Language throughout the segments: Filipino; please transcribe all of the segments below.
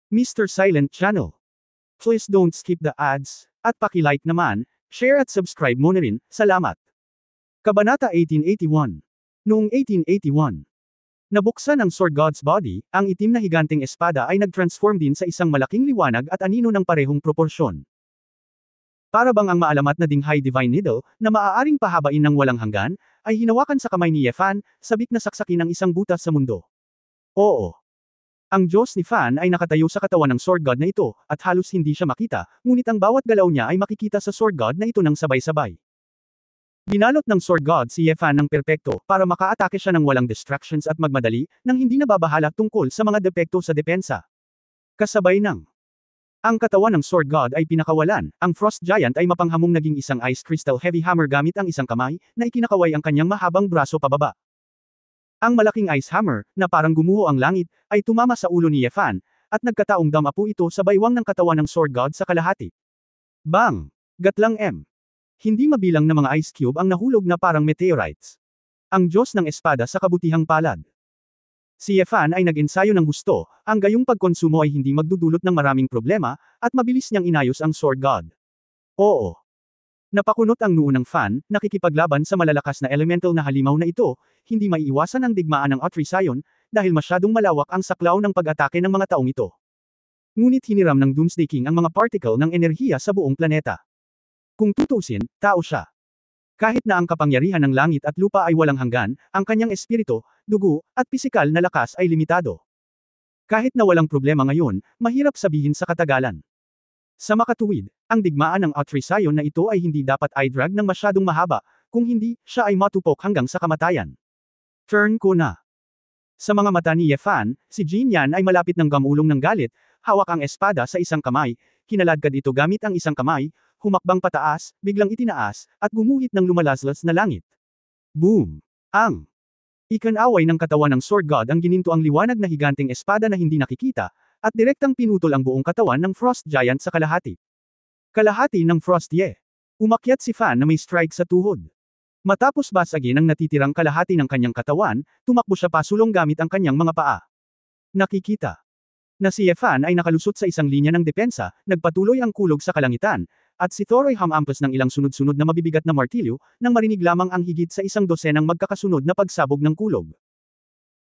Mr. Silent Channel. Please don't skip the ads, at paki-like naman, share at subscribe mo na rin, salamat. Kabanata 1881. Noong 1881, nabuksan ang Sword God's body, ang itim na higanting espada ay nag-transform din sa isang malaking liwanag at anino ng parehong proporsyon. Para bang ang maalamat na Dinghai Divine Needle, na maaaring pahabain ng walang hanggan, ay hinawakan sa kamay ni Ye Fan, sabik na saksakin ang isang butas sa mundo. Oo. Ang Diyos ni Fan ay nakatayo sa katawan ng Sword God na ito, at halos hindi siya makita, ngunit ang bawat galaw niya ay makikita sa Sword God na ito ng sabay-sabay. Binalot ng Sword God si Ye Fan ng perpekto, para makaatake siya ng walang distractions at magmadali, nang hindi nababahala tungkol sa mga depekto sa depensa. Kasabay ng ang katawan ng Sword God ay pinakawalan, ang Frost Giant ay mapanghamong naging isang Ice Crystal Heavy Hammer gamit ang isang kamay, na ikinakaway ang kanyang mahabang braso pababa. Ang malaking ice hammer, na parang gumuho ang langit, ay tumama sa ulo ni Ye Fan, at nagkataong damapo ito sa baywang ng katawan ng Sword God sa kalahati. Bang! Gatlang M. Hindi mabilang na mga ice cube ang nahulog na parang meteorites. Ang Diyos ng Espada sa kabutihang palad. Si Ye Fan ay nag-ensayo ng husto, ang gayong pagkonsumo ay hindi magdudulot ng maraming problema, at mabilis niyang inayos ang Sword God. Oo. Napakunot ang noo ng Fan, nakikipaglaban sa malalakas na elemental na halimaw na ito, hindi maiiwasan ang digmaan ng Atrision, dahil masyadong malawak ang saklaw ng pag-atake ng mga taong ito. Ngunit hiniram ng Doomsday King ang mga particle ng enerhiya sa buong planeta. Kung tutusin, tao siya. Kahit na ang kapangyarihan ng langit at lupa ay walang hanggan, ang kanyang espiritu, dugo, at pisikal na lakas ay limitado. Kahit na walang problema ngayon, mahirap sabihin sa katagalan. Sa makatuwid, ang digmaan ng Atrision na ito ay hindi dapat i-drag ng masyadong mahaba, kung hindi, siya ay matupok hanggang sa kamatayan. Turn ko na. Sa mga mata ni Ye Fan, si Jin Yan ay malapit ng gamulong ng galit, hawak ang espada sa isang kamay, kinaladkad ito gamit ang isang kamay, humakbang pataas, biglang itinaas, at gumuhit ng lumalaslas na langit. Boom! Ang ikanaway ng katawan ng Sword God ang gininto ang liwanag na higanting espada na hindi nakikita, at direktang pinutol ang buong katawan ng Frost Giant sa kalahati. Kalahati ng Frost Ye. Umakyat si Fan na may strike sa tuhod. Matapos basagin ang natitirang kalahati ng kanyang katawan, tumakbo siya pasulong gamit ang kanyang mga paa. Nakikita na si Ye Fan ay nakalusot sa isang linya ng depensa, nagpatuloy ang kulog sa kalangitan, at si Thor ay hamampas ng ilang sunod-sunod na mabibigat na martilyo, nang marinig lamang ang higit sa isang dosenang magkakasunod na pagsabog ng kulog.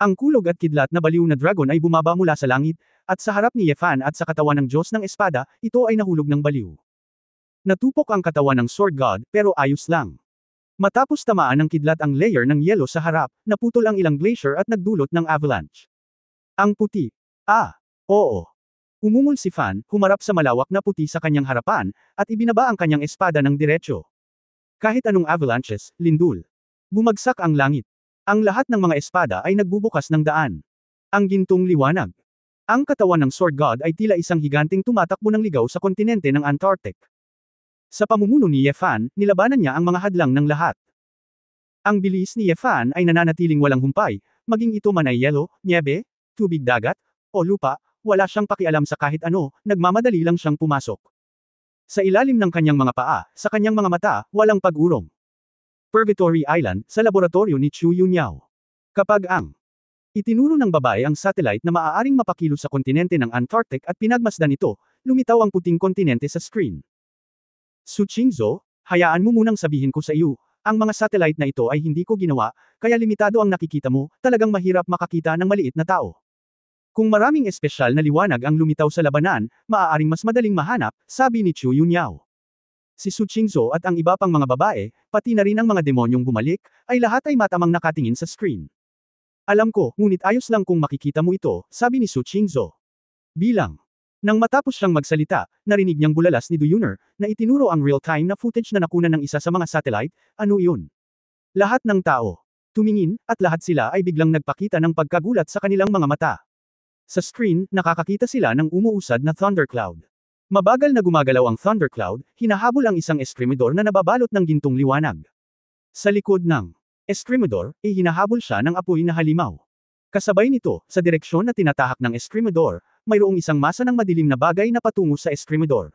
Ang kulog at kidlat na baliw na dragon ay bumaba mula sa langit, at sa harap ni Ye Fan at sa katawan ng Diyos ng Espada, ito ay nahulog ng baliw. Natupok ang katawan ng Sword God, pero ayos lang. Matapos tamaan ng kidlat ang layer ng yelo sa harap, naputol ang ilang glacier at nagdulot ng avalanche. Ang puti. Oo. Umungol si Fan, humarap sa malawak na puti sa kanyang harapan, at ibinaba ang kanyang espada ng diretsyo. Kahit anong avalanches, lindol. Bumagsak ang langit. Ang lahat ng mga espada ay nagbubukas ng daan. Ang gintong liwanag. Ang katawan ng Sword God ay tila isang higanting tumatakbo ng ligaw sa kontinente ng Antarctic. Sa pamumuno ni Ye Fan, nilabanan niya ang mga hadlang ng lahat. Ang bilis ni Ye Fan ay nananatiling walang humpay, maging ito man ay yelo, nyebe, tubig dagat, o lupa, wala siyang pakialam sa kahit ano, nagmamadali lang siyang pumasok. Sa ilalim ng kanyang mga paa, sa kanyang mga mata, walang pag-urong. Purgatory Island, sa laboratorio ni Chu Yunyao. Kapag ang itinuro ng babae ang satellite na maaaring mapakilos sa kontinente ng Antarctic at pinagmasdan ito, lumitaw ang puting kontinente sa screen. Su Qingzhou, hayaan mo munang sabihin ko sa iyo, ang mga satellite na ito ay hindi ko ginawa, kaya limitado ang nakikita mo, talagang mahirap makakita ng maliit na tao. Kung maraming espesyal na liwanag ang lumitaw sa labanan, maaaring mas madaling mahanap, sabi ni Chu Yunyao. Si Su Qingzhou at ang iba pang mga babae, pati na rin ang mga demonyong bumalik, ay lahat ay matamang nakatingin sa screen. Alam ko, ngunit ayos lang kung makikita mo ito, sabi ni Su Qingzhou. Bilang. Nang matapos siyang magsalita, narinig niyang bulalas ni Duyuner, na itinuro ang real-time na footage na nakunan ng isa sa mga satellite, ano iyon? Lahat ng tao tumingin, at lahat sila ay biglang nagpakita ng pagkagulat sa kanilang mga mata. Sa screen, nakakakita sila ng umuusad na thundercloud. Mabagal na gumagalaw ang thundercloud, hinahabol ang isang eskrimidor na nababalot ng gintong liwanag. Sa likod ng eskrimidor, hinahabol siya ng apoy na halimaw. Kasabay nito, sa direksyon na tinatahak ng eskrimidor, mayroong isang masa ng madilim na bagay na patungo sa eskrimidor.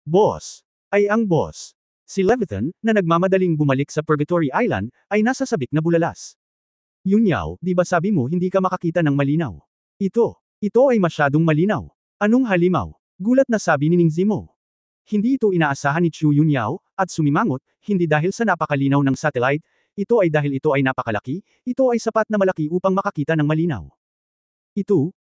Boss! Ay ang boss! Si Leviathan, na nagmamadaling bumalik sa Purgatory Island, ay nasa sabik na bulalas. Yunyao, di ba sabi mo hindi ka makakita ng malinaw? Ito ay masyadong malinaw. Anong halimaw? Gulat na sabi ni Ning Zimo. Hindi ito inaasahan ni Chu Yunyao, at sumimangot, hindi dahil sa napakalinaw ng satellite, ito ay dahil ito ay napakalaki, ito ay sapat na malaki upang makakita ng malinaw. Ito,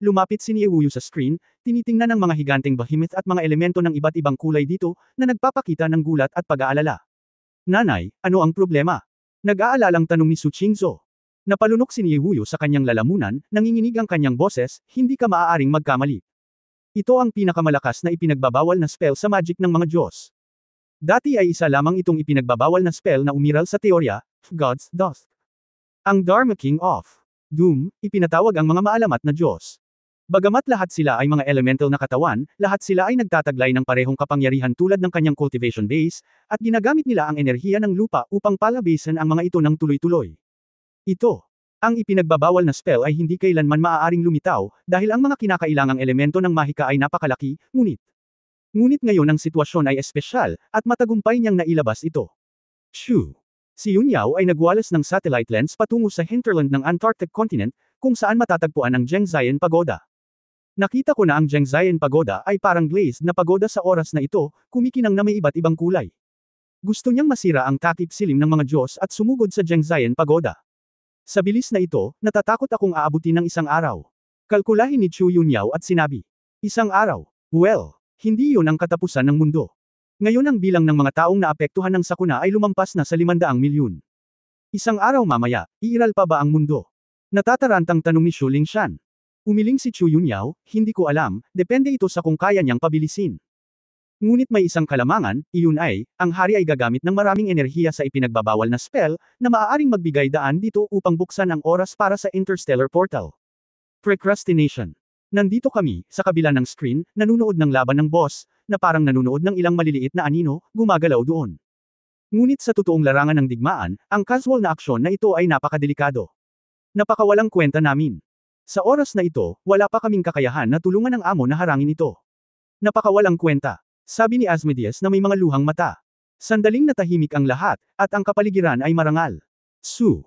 lumapit si Niewuyu sa screen, tinitingnan ng mga higanteng behemoth at mga elemento ng iba't ibang kulay dito, na nagpapakita ng gulat at pag-aalala. Nanay, ano ang problema? Nag-aalalang tanong ni Su Qingzhou. Napalunok si Niewuyu sa kanyang lalamunan, nanginginig ang kanyang boses, hindi ka maaaring magkamali. Ito ang pinakamalakas na ipinagbabawal na spell sa magic ng mga Diyos. Dati ay isa lamang itong ipinagbabawal na spell na umiral sa teorya, God's Dust. Ang Dharma King of Doom, ipinatawag ang mga maalamat na Diyos. Bagamat lahat sila ay mga elemental na katawan, lahat sila ay nagtataglay ng parehong kapangyarihan tulad ng kanyang cultivation base, at ginagamit nila ang enerhiya ng lupa upang palabasin ang mga ito ng tuloy-tuloy. Ito. Ang ipinagbabawal na spell ay hindi kailanman maaaring lumitaw, dahil ang mga kinakailangang elemento ng mahika ay napakalaki, ngunit ngayon ang sitwasyon ay espesyal, at matagumpay niyang nailabas ito. Shoo! Si Yunyao ay nagwalas ng satellite lens patungo sa hinterland ng Antarctic continent, kung saan matatagpuan ang Zhengzhien Pagoda. Nakita ko na ang Zhengzhien Pagoda ay parang glazed na pagoda sa oras na ito, kumikinang na may iba't ibang kulay. Gusto niyang masira ang takip silim ng mga Diyos at sumugod sa Zhengzhien Pagoda. Sa bilis na ito, natatakot akong aabutin ng isang araw. Kalkulahin ni Chu Yunyao at sinabi. Isang araw. Well, hindi yun ang katapusan ng mundo. Ngayon ang bilang ng mga taong naapektuhan ng sakuna ay lumampas na sa 500 milyon. Isang araw mamaya, iiral pa ba ang mundo? Natatarantang tanong ni Xu Lingshan. Umiling si Chu Yunyao, hindi ko alam, depende ito sa kung kaya niyang pabilisin. Ngunit may isang kalamangan, iyon ay, ang hari ay gagamit ng maraming enerhiya sa ipinagbabawal na spell, na maaaring magbigay daan dito upang buksan ang oras para sa interstellar portal. Procrastination. Nandito kami, sa kabila ng screen, nanunood ng laban ng boss, na parang nanunood ng ilang maliliit na anino, gumagalaw doon. Ngunit sa totoong larangan ng digmaan, ang casual na aksyon na ito ay napakadelikado. Napakawalang kwenta namin. Sa oras na ito, wala pa kaming kakayahan na tulungan ang amo na harangin ito. Napakawalang kwenta. Sabi ni Asmodeus na may mga luhang mata. Sandaling natahimik ang lahat, at ang kapaligiran ay marangal. Su.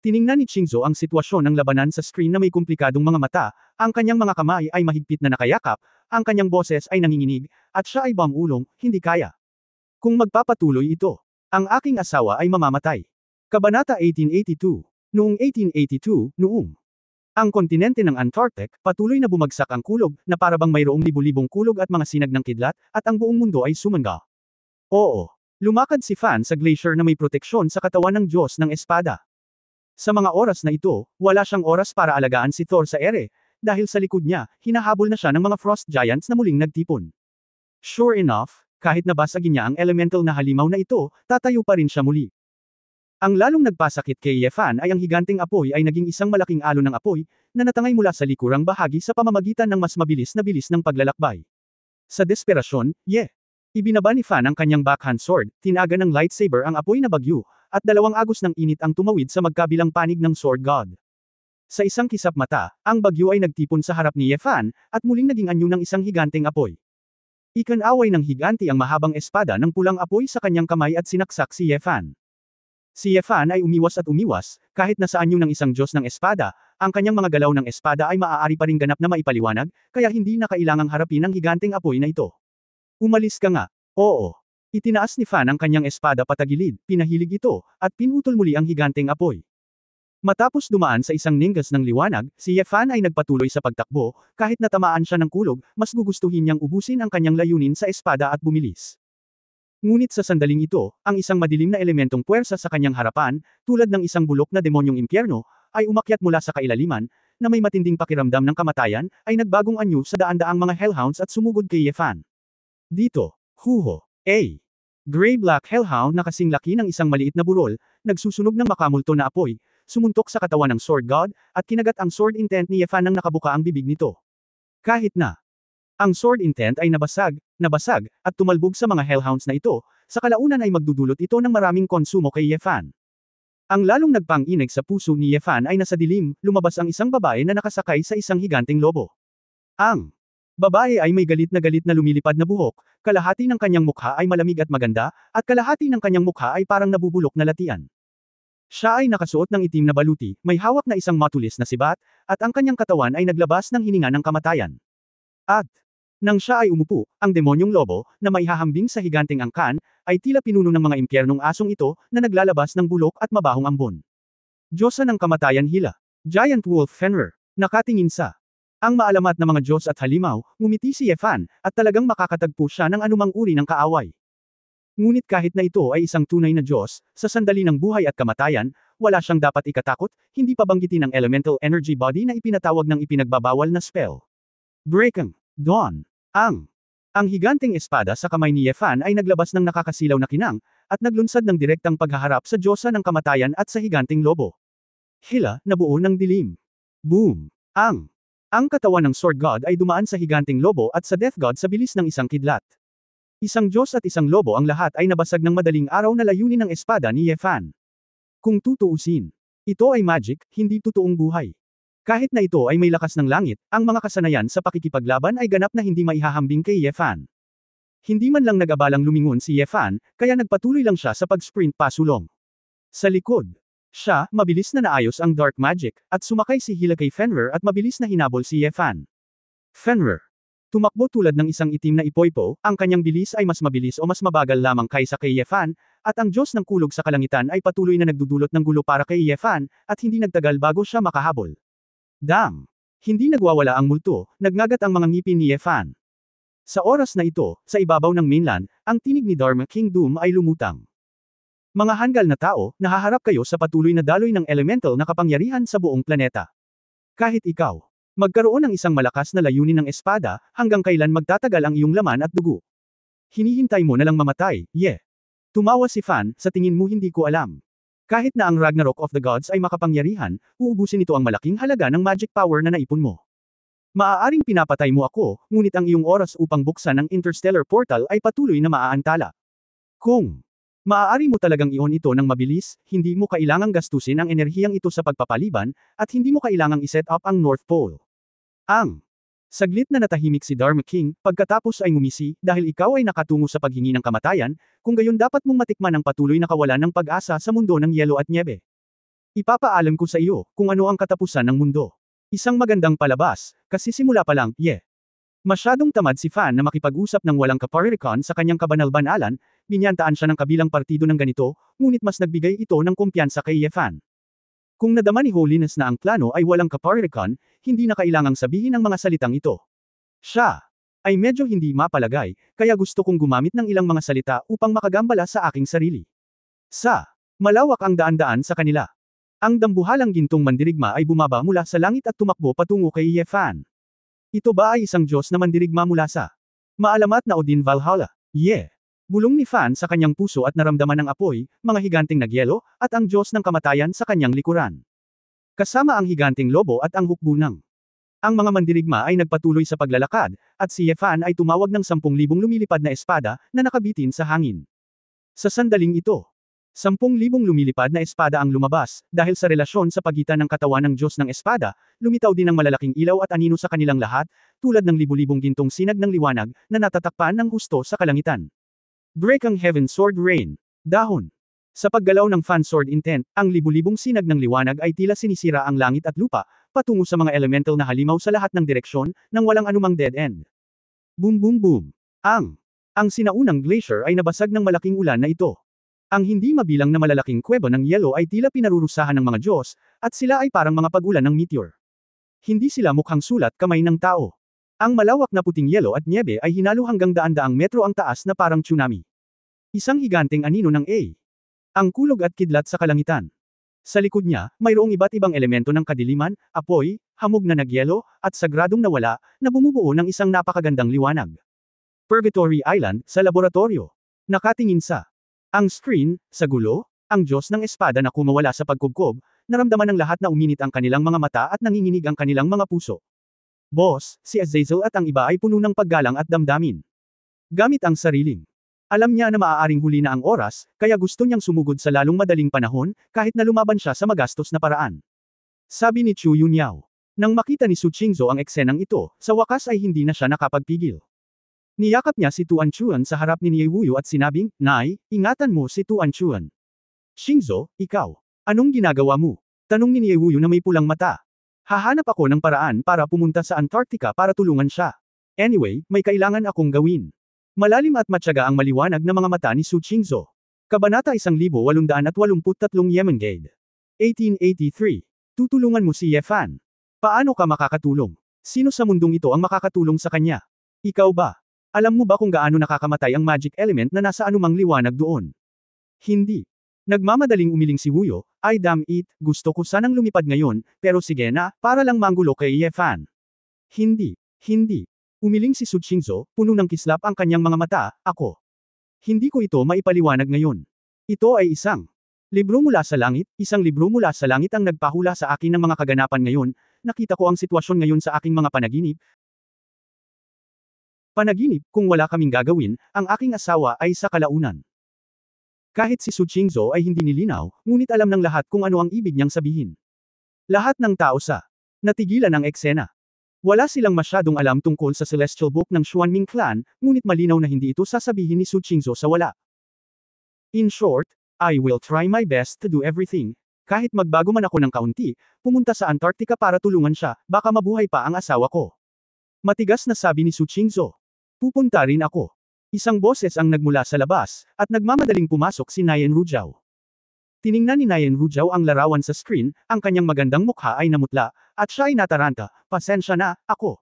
Tiningnan ni Qingzhou ang sitwasyon ng labanan sa screen na may komplikadong mga mata, ang kanyang mga kamay ay mahigpit na nakayakap, ang kanyang boses ay nanginginig, at siya ay bumulong, hindi kaya. Kung magpapatuloy ito, ang aking asawa ay mamamatay. Kabanata 1882. Noong 1882, ang kontinente ng Antarctic, patuloy na bumagsak ang kulog, na parabang mayroong libu-libong kulog at mga sinag ng kidlat, at ang buong mundo ay sumangga. Oo. Lumakad si Fan sa glacier na may proteksyon sa katawan ng Diyos ng Espada. Sa mga oras na ito, wala siyang oras para alagaan si Thor sa ere, dahil sa likod niya, hinahabol na siya ng mga frost giants na muling nagtipon. Sure enough, kahit nabasagin niya ang elemental na halimaw na ito, tatayo pa rin siya muli. Ang lalong nagpasakit kay Yefan ay ang higanteng apoy ay naging isang malaking alon ng apoy, na natangay mula sa likurang bahagi sa pamamagitan ng mas mabilis na bilis ng paglalakbay. Sa desperasyon, ibinaba ni Fan ang kanyang backhand sword, tinaga ng lightsaber ang apoy na bagyo, at 2 agos ng init ang tumawid sa magkabilang panig ng Sword God. Sa isang kisap mata, ang bagyo ay nagtipon sa harap ni Yefan, at muling naging anyo ng isang higanteng apoy. Ikan-away ng higanti ang mahabang espada ng pulang apoy sa kanyang kamay at sinaksak si Yefan. Si Yefan ay umiwas at umiwas, kahit nasa anyo ng isang Diyos ng espada, ang kanyang mga galaw ng espada ay maaari pa ring ganap na maipaliwanag, kaya hindi na kailangang harapin ang higanteng apoy na ito. Umalis ka nga. Oo. Itinaas ni Fan ang kanyang espada patagilid, pinahilig ito, at pinutol muli ang higanteng apoy. Matapos dumaan sa isang ninggas ng liwanag, si Yefan ay nagpatuloy sa pagtakbo, kahit natamaan siya ng kulog, mas gugustuhin niyang ubusin ang kanyang layunin sa espada at bumilis. Ngunit sa sandaling ito, ang isang madilim na elementong puwersa sa kanyang harapan, tulad ng isang bulok na demonyong impyerno, ay umakyat mula sa kailaliman, na may matinding pakiramdam ng kamatayan, ay nagbagong anyo sa daan-daang mga hellhounds at sumugod kay Yefan. Dito, Gray-black hellhound na kasing laki ng isang maliit na burol, nagsusunog ng makamulto na apoy, sumuntok sa katawan ng Sword God, at kinagat ang sword intent ni Yefan nang nakabuka ang bibig nito. Kahit na ang sword intent ay nabasag, at tumalbog sa mga hellhounds na ito, sa kalaunan ay magdudulot ito ng maraming konsumo kay Yefan. Ang lalong nagpang-inig sa puso ni Yefan ay nasa dilim, lumabas ang isang babae na nakasakay sa isang higanteng lobo. Ang babae ay may galit na lumilipad na buhok, kalahati ng kanyang mukha ay malamig at maganda, at kalahati ng kanyang mukha ay parang nabubulok na latian. Siya ay nakasuot ng itim na baluti, may hawak na isang matulis na sibat, at ang kanyang katawan ay naglabas ng hininga ng kamatayan. At, nang siya ay umupo, ang demonyong lobo, na maihahambing sa higanteng angkan, ay tila pinuno ng mga impyernong asong ito, na naglalabas ng bulok at mabahong ambon. Diyosa ng kamatayan Hila. Giant Wolf Fenrir. Nakatingin sa ang maalamat na mga Diyos at halimaw, ngumiti si Yefan, at talagang makakatagpo siya ng anumang uri ng kaaway. Ngunit kahit na ito ay isang tunay na Diyos, sa sandali ng buhay at kamatayan, wala siyang dapat ikatakot, hindi pa banggitin ang elemental energy body na ipinatawag ng ipinagbabawal na spell. Breaking Dawn. Ang higanteng espada sa kamay ni Yefan ay naglabas ng nakakasilaw na kinang, at naglunsad ng direktang paghaharap sa Diyosa ng kamatayan at sa higanteng lobo. Hila, na buo ng dilim. Boom! Ang katawan ng Sword God ay dumaan sa higanteng lobo at sa Death God sa bilis ng isang kidlat. Isang Diyos at isang lobo ang lahat ay nabasag ng madaling araw na layunin ng espada ni Yefan. Kung tutuusin, ito ay magic, hindi totoong buhay. Kahit na ito ay may lakas ng langit, ang mga kasanayan sa pakikipaglaban ay ganap na hindi maihahambing kay Yefan. Hindi man lang nag-abalang lumingon si Yefan, kaya nagpatuloy lang siya sa pag-sprint pasulong. Sa likod, siya, mabilis na naayos ang dark magic, at sumakay si Hila kay Fenrir at mabilis na hinabol si Yefan. Fenrir. Tumakbo tulad ng isang itim na ipoypo, ang kanyang bilis ay mas mabilis o mas mabagal lamang kaysa kay Yefan, at ang Diyos ng kulog sa kalangitan ay patuloy na nagdudulot ng gulo para kay Yefan, at hindi nagtagal bago siya makahabol. Dang! Hindi nagwawala ang multo, nagngagat ang mga ngipin ni Yefan. Sa oras na ito, sa ibabaw ng mainland, ang tinig ni Dharma King Doom ay lumutang. Mga hanggal na tao, nahaharap kayo sa patuloy na daloy ng elemental na kapangyarihan sa buong planeta. Kahit ikaw, magkaroon ng isang malakas na layunin ng espada, hanggang kailan magtatagal ang iyong laman at dugo. Hinihintay mo na lang mamatay, Tumawa si Fan, sa tingin mo hindi ko alam. Kahit na ang Ragnarok of the Gods ay makapangyarihan, uubusin ito ang malaking halaga ng magic power na naipon mo. Maaaring pinapatay mo ako, ngunit ang iyong oras upang buksan ang interstellar portal ay patuloy na maaantala. Kung maaari mo talagang iyon ito ng mabilis, hindi mo kailangang gastusin ang enerhiyang ito sa pagpapaliban, at hindi mo kailangang iset up ang North Pole. Saglit na natahimik si Dharma King, pagkatapos ay ngumisi, dahil ikaw ay nakatungo sa paghingi ng kamatayan, kung gayon dapat mong matikman ang patuloy na kawalan ng pag-asa sa mundo ng yelo at nyebe. Ipapaalam ko sa iyo, kung ano ang katapusan ng mundo. Isang magandang palabas, kasi simula pa lang, Masyadong tamad si Fan na makipag-usap ng walang kaparirikon sa kanyang kabanal-banalan, binyantaan siya ng kabilang partido ng ganito, ngunit mas nagbigay ito ng kumpiyansa kay Yefan. Kung nadama ni Holiness na ang plano ay walang kaparirikon, hindi na kailangang sabihin ang mga salitang ito. Siya ay medyo hindi mapalagay, kaya gusto kong gumamit ng ilang mga salita upang makagambala sa aking sarili. Malawak ang daan-daan sa kanila. Ang dambuhalang gintong mandirigma ay bumaba mula sa langit at tumakbo patungo kay Yefan. Ito ba ay isang Diyos na mandirigma mula sa maalamat na Odin Valhalla? Bulong ni Fan sa kanyang puso at naramdaman ng apoy, mga higanteng nagyelo, at ang Diyos ng kamatayan sa kanyang likuran. Kasama ang higanteng lobo at ang hukbunang. Ang mga mandirigma ay nagpatuloy sa paglalakad, at si Yefan ay tumawag ng 10,000 lumilipad na espada, na nakabitin sa hangin. Sa sandaling ito, 10,000 lumilipad na espada ang lumabas, dahil sa relasyon sa pagitan ng katawan ng Diyos ng espada, lumitaw din ang malalaking ilaw at anino sa kanilang lahat, tulad ng libu-libong gintong sinag ng liwanag, na natatakpan ng husto sa kalangitan. Break ang Heaven Sword Rain. Dahon. Sa paggalaw ng Fan Sword Intent, ang libu-libong sinag ng liwanag ay tila sinisira ang langit at lupa, patungo sa mga elemental na halimaw sa lahat ng direksyon, nang walang anumang dead end. Boom boom boom. Ang sinaunang glacier ay nabasag ng malaking ulan na ito. Ang hindi mabilang na malalaking kuweba ng yelo ay tila pinarurusahan ng mga Diyos, at sila ay parang mga pag-ulan ng meteor. Hindi sila mukhang sulat kamay ng tao. Ang malawak na puting yelo at nyebe ay hinalo hanggang daan-daang metro ang taas na parang tsunami. Isang higanteng anino ng ang kulog at kidlat sa kalangitan. Sa likod niya, mayroong iba't ibang elemento ng kadiliman, apoy, hamog na nagyelo, at sagradong nawala, na bumubuo ng isang napakagandang liwanag. Purgatory Island, sa laboratorio. Nakatingin sa ang screen, sa gulo, ang Diyos ng espada na kumawala sa pagkubkob, naramdaman ng lahat na uminit ang kanilang mga mata at nanginginig ang kanilang mga puso. Boss, si Azazel at ang iba ay puno ng paggalang at damdamin. Gamit ang sariling. Alam niya na maaaring huli na ang oras, kaya gusto niyang sumugod sa lalong madaling panahon, kahit na lumaban siya sa magastos na paraan. Sabi ni Chu Yunyao. Nang makita ni Su Qingzhou ang eksenang ito, sa wakas ay hindi na siya nakapagpigil. Niyakap niya si Tuan Chuan sa harap ni Ye Wuyu at sinabing, Nay, ingatan mo si Tuan Chuan. Qingzhou, ikaw, anong ginagawa mo? Tanong ni Ye Wuyu na may pulang mata. Hahanap ako ng paraan para pumunta sa Antarctica para tulungan siya. Anyway, may kailangan akong gawin. Malalim at matyaga ang maliwanag na mga mata ni Su Qingzhou. Kabanata 1883 Yemengade. 1883. Tutulungan mo si Ye Fan. Paano ka makakatulong? Sino sa mundong ito ang makakatulong sa kanya? Ikaw ba? Alam mo ba kung gaano nakakamatay ang magic element na nasa anumang liwanag doon? Hindi. Nagmamadaling umiling si Wuyo, I damn it, gusto ko sanang lumipad ngayon, pero sige na, para lang manggulo kay Ye Fan. Hindi. Hindi. Umiling si Su Qingzhou, puno ng kislap ang kanyang mga mata, ako. Hindi ko ito maipaliwanag ngayon. Ito ay isang libro mula sa langit, isang libro mula sa langit ang nagpahula sa akin ng mga kaganapan ngayon, nakita ko ang sitwasyon ngayon sa aking mga panaginip. Panaginip, kung wala kaming gagawin, ang aking asawa ay sa kalaunan. Kahit si Su Qingzhou ay hindi nilinaw, ngunit alam ng lahat kung ano ang ibig niyang sabihin. Lahat ng tao sa natigilan ang eksena. Wala silang masyadong alam tungkol sa Celestial Book ng Xuanming Clan, ngunit malinaw na hindi ito sasabihin ni Su Qingzhou sa wala. In short, I will try my best to do everything. Kahit magbago man ako ng kaunti, pumunta sa Antarctica para tulungan siya, baka mabuhay pa ang asawa ko. Matigas na sabi ni Su Qingzhou. Pupunta rin ako. Isang boses ang nagmula sa labas, at nagmamadaling pumasok si Nayen Rujiao. Tiningnan ni Nayen Rujiao ang larawan sa screen, ang kanyang magandang mukha ay namutla, at siya ay nataranta, pasensya na, ako.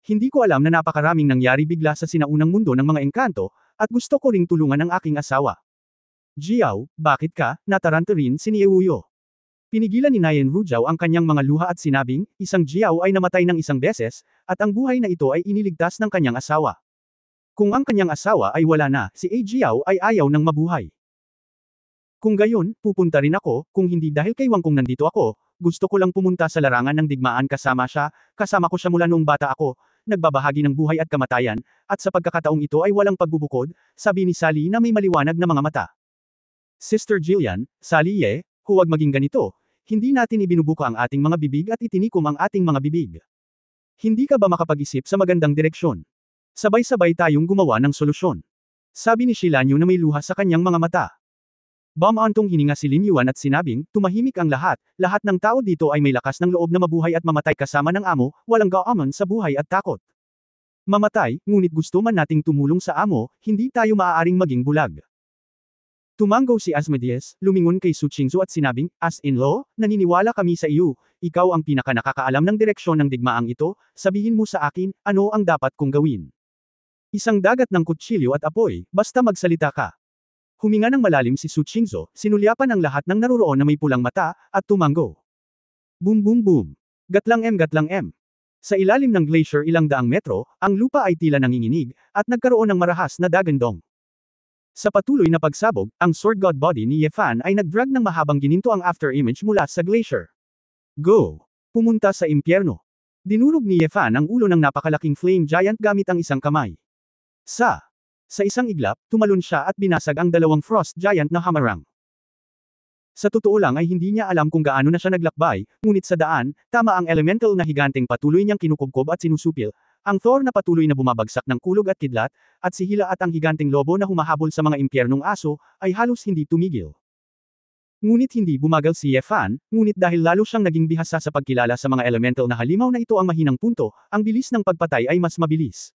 Hindi ko alam na napakaraming nangyari bigla sa sinaunang mundo ng mga engkanto, at gusto ko ring tulungan ang aking asawa. Jiao, bakit ka, nataranta rin si Niewuyo. Pinigilan ni Nayen Rujiao ang kanyang mga luha at sinabing, isang Jiao ay namatay ng isang beses, at ang buhay na ito ay iniligtas ng kanyang asawa. Kung ang kanyang asawa ay wala na, si A Jiao ay ayaw ng mabuhay. Kung gayon, pupunta rin ako, kung hindi dahil kay Wang kung nandito ako, gusto ko lang pumunta sa larangan ng digmaan kasama siya, kasama ko siya mula noong bata ako, nagbabahagi ng buhay at kamatayan, at sa pagkakataong ito ay walang pagbubukod, sabi ni Sally na may maliwanag na mga mata. Sister Jillian, Sally huwag maging ganito, hindi natin ibinubuka ang ating mga bibig at itinikom ang ating mga bibig. Hindi ka ba makapag-isip sa magandang direksyon? Sabay-sabay tayong gumawa ng solusyon. Sabi ni Shilanyu na may luha sa kanyang mga mata. Bumantong hininga si Lin Yuan at sinabing, tumahimik ang lahat ng tao dito ay may lakas ng loob na mabuhay at mamatay kasama ng amo, walang gaamon sa buhay at takot. Mamatay, ngunit gusto man nating tumulong sa amo, hindi tayo maaaring maging bulag. Tumanggaw si Asmodeus, lumingon kay Su Qingzhou at sinabing, as-in-law, naniniwala kami sa iyo, ikaw ang pinaka-nakakaalam ng direksyon ng digmaang ito, sabihin mo sa akin, ano ang dapat kong gawin. Isang dagat ng kutsilyo at apoy, basta magsalita ka. Huminga ng malalim si Su Qingzhou, sinulyapan ang lahat ng naroroon na may pulang mata, at tumango. Boom boom boom. Gatlang M. Sa ilalim ng glacier ilang daang metro, ang lupa ay tila nanginginig, at nagkaroon ng marahas na dagandong. Sa patuloy na pagsabog, ang Sword God body ni Ye Fan ay nagdrag ng mahabang gininto ang afterimage mula sa glacier. Go! Pumunta sa impyerno. Dinurog ni Ye Fan ang ulo ng napakalaking flame giant gamit ang isang kamay. Sa isang iglap, tumalon siya at binasag ang dalawang frost giant na hamarang. Sa totoo lang ay hindi niya alam kung gaano na siya naglakbay, ngunit sa daan, tama ang elemental na higanteng patuloy niyang kinukubkob at sinusupil, ang Thor na patuloy na bumabagsak ng kulog at kidlat, at si Hila at ang higanteng lobo na humahabol sa mga impyernong aso, ay halos hindi tumigil. Ngunit hindi bumagal si Ye Fan, ngunit dahil lalo siyang naging bihasa sa pagkilala sa mga elemental na halimaw na ito ang mahinang punto, ang bilis ng pagpatay ay mas mabilis.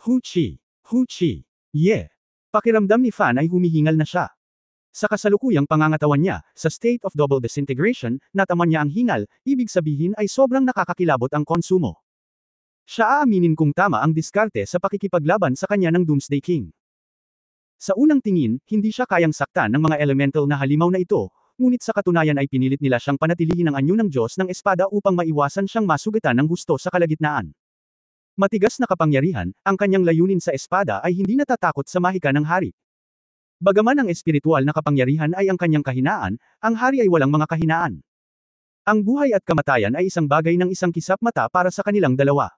Hu Chi! Pakiramdam ni Fan ay humihingal na siya. Sa kasalukuyang pangangatawan niya, sa state of double disintegration, nataman niya ang hingal, ibig sabihin ay sobrang nakakakilabot ang konsumo. Siya aaminin kung tama ang diskarte sa pakikipaglaban sa kanya ng Doomsday King. Sa unang tingin, hindi siya kayang saktan ng mga elemental na halimaw na ito, ngunit sa katunayan ay pinilit nila siyang panatilihin ang anyo ng Diyos ng espada upang maiwasan siyang masugatan ng husto sa kalagitnaan. Matigas na kapangyarihan, ang kanyang layunin sa espada ay hindi natatakot sa mahika ng hari. Bagaman ang espiritual na kapangyarihan ay ang kanyang kahinaan, ang hari ay walang mga kahinaan. Ang buhay at kamatayan ay isang bagay ng isang kisap mata para sa kanilang dalawa.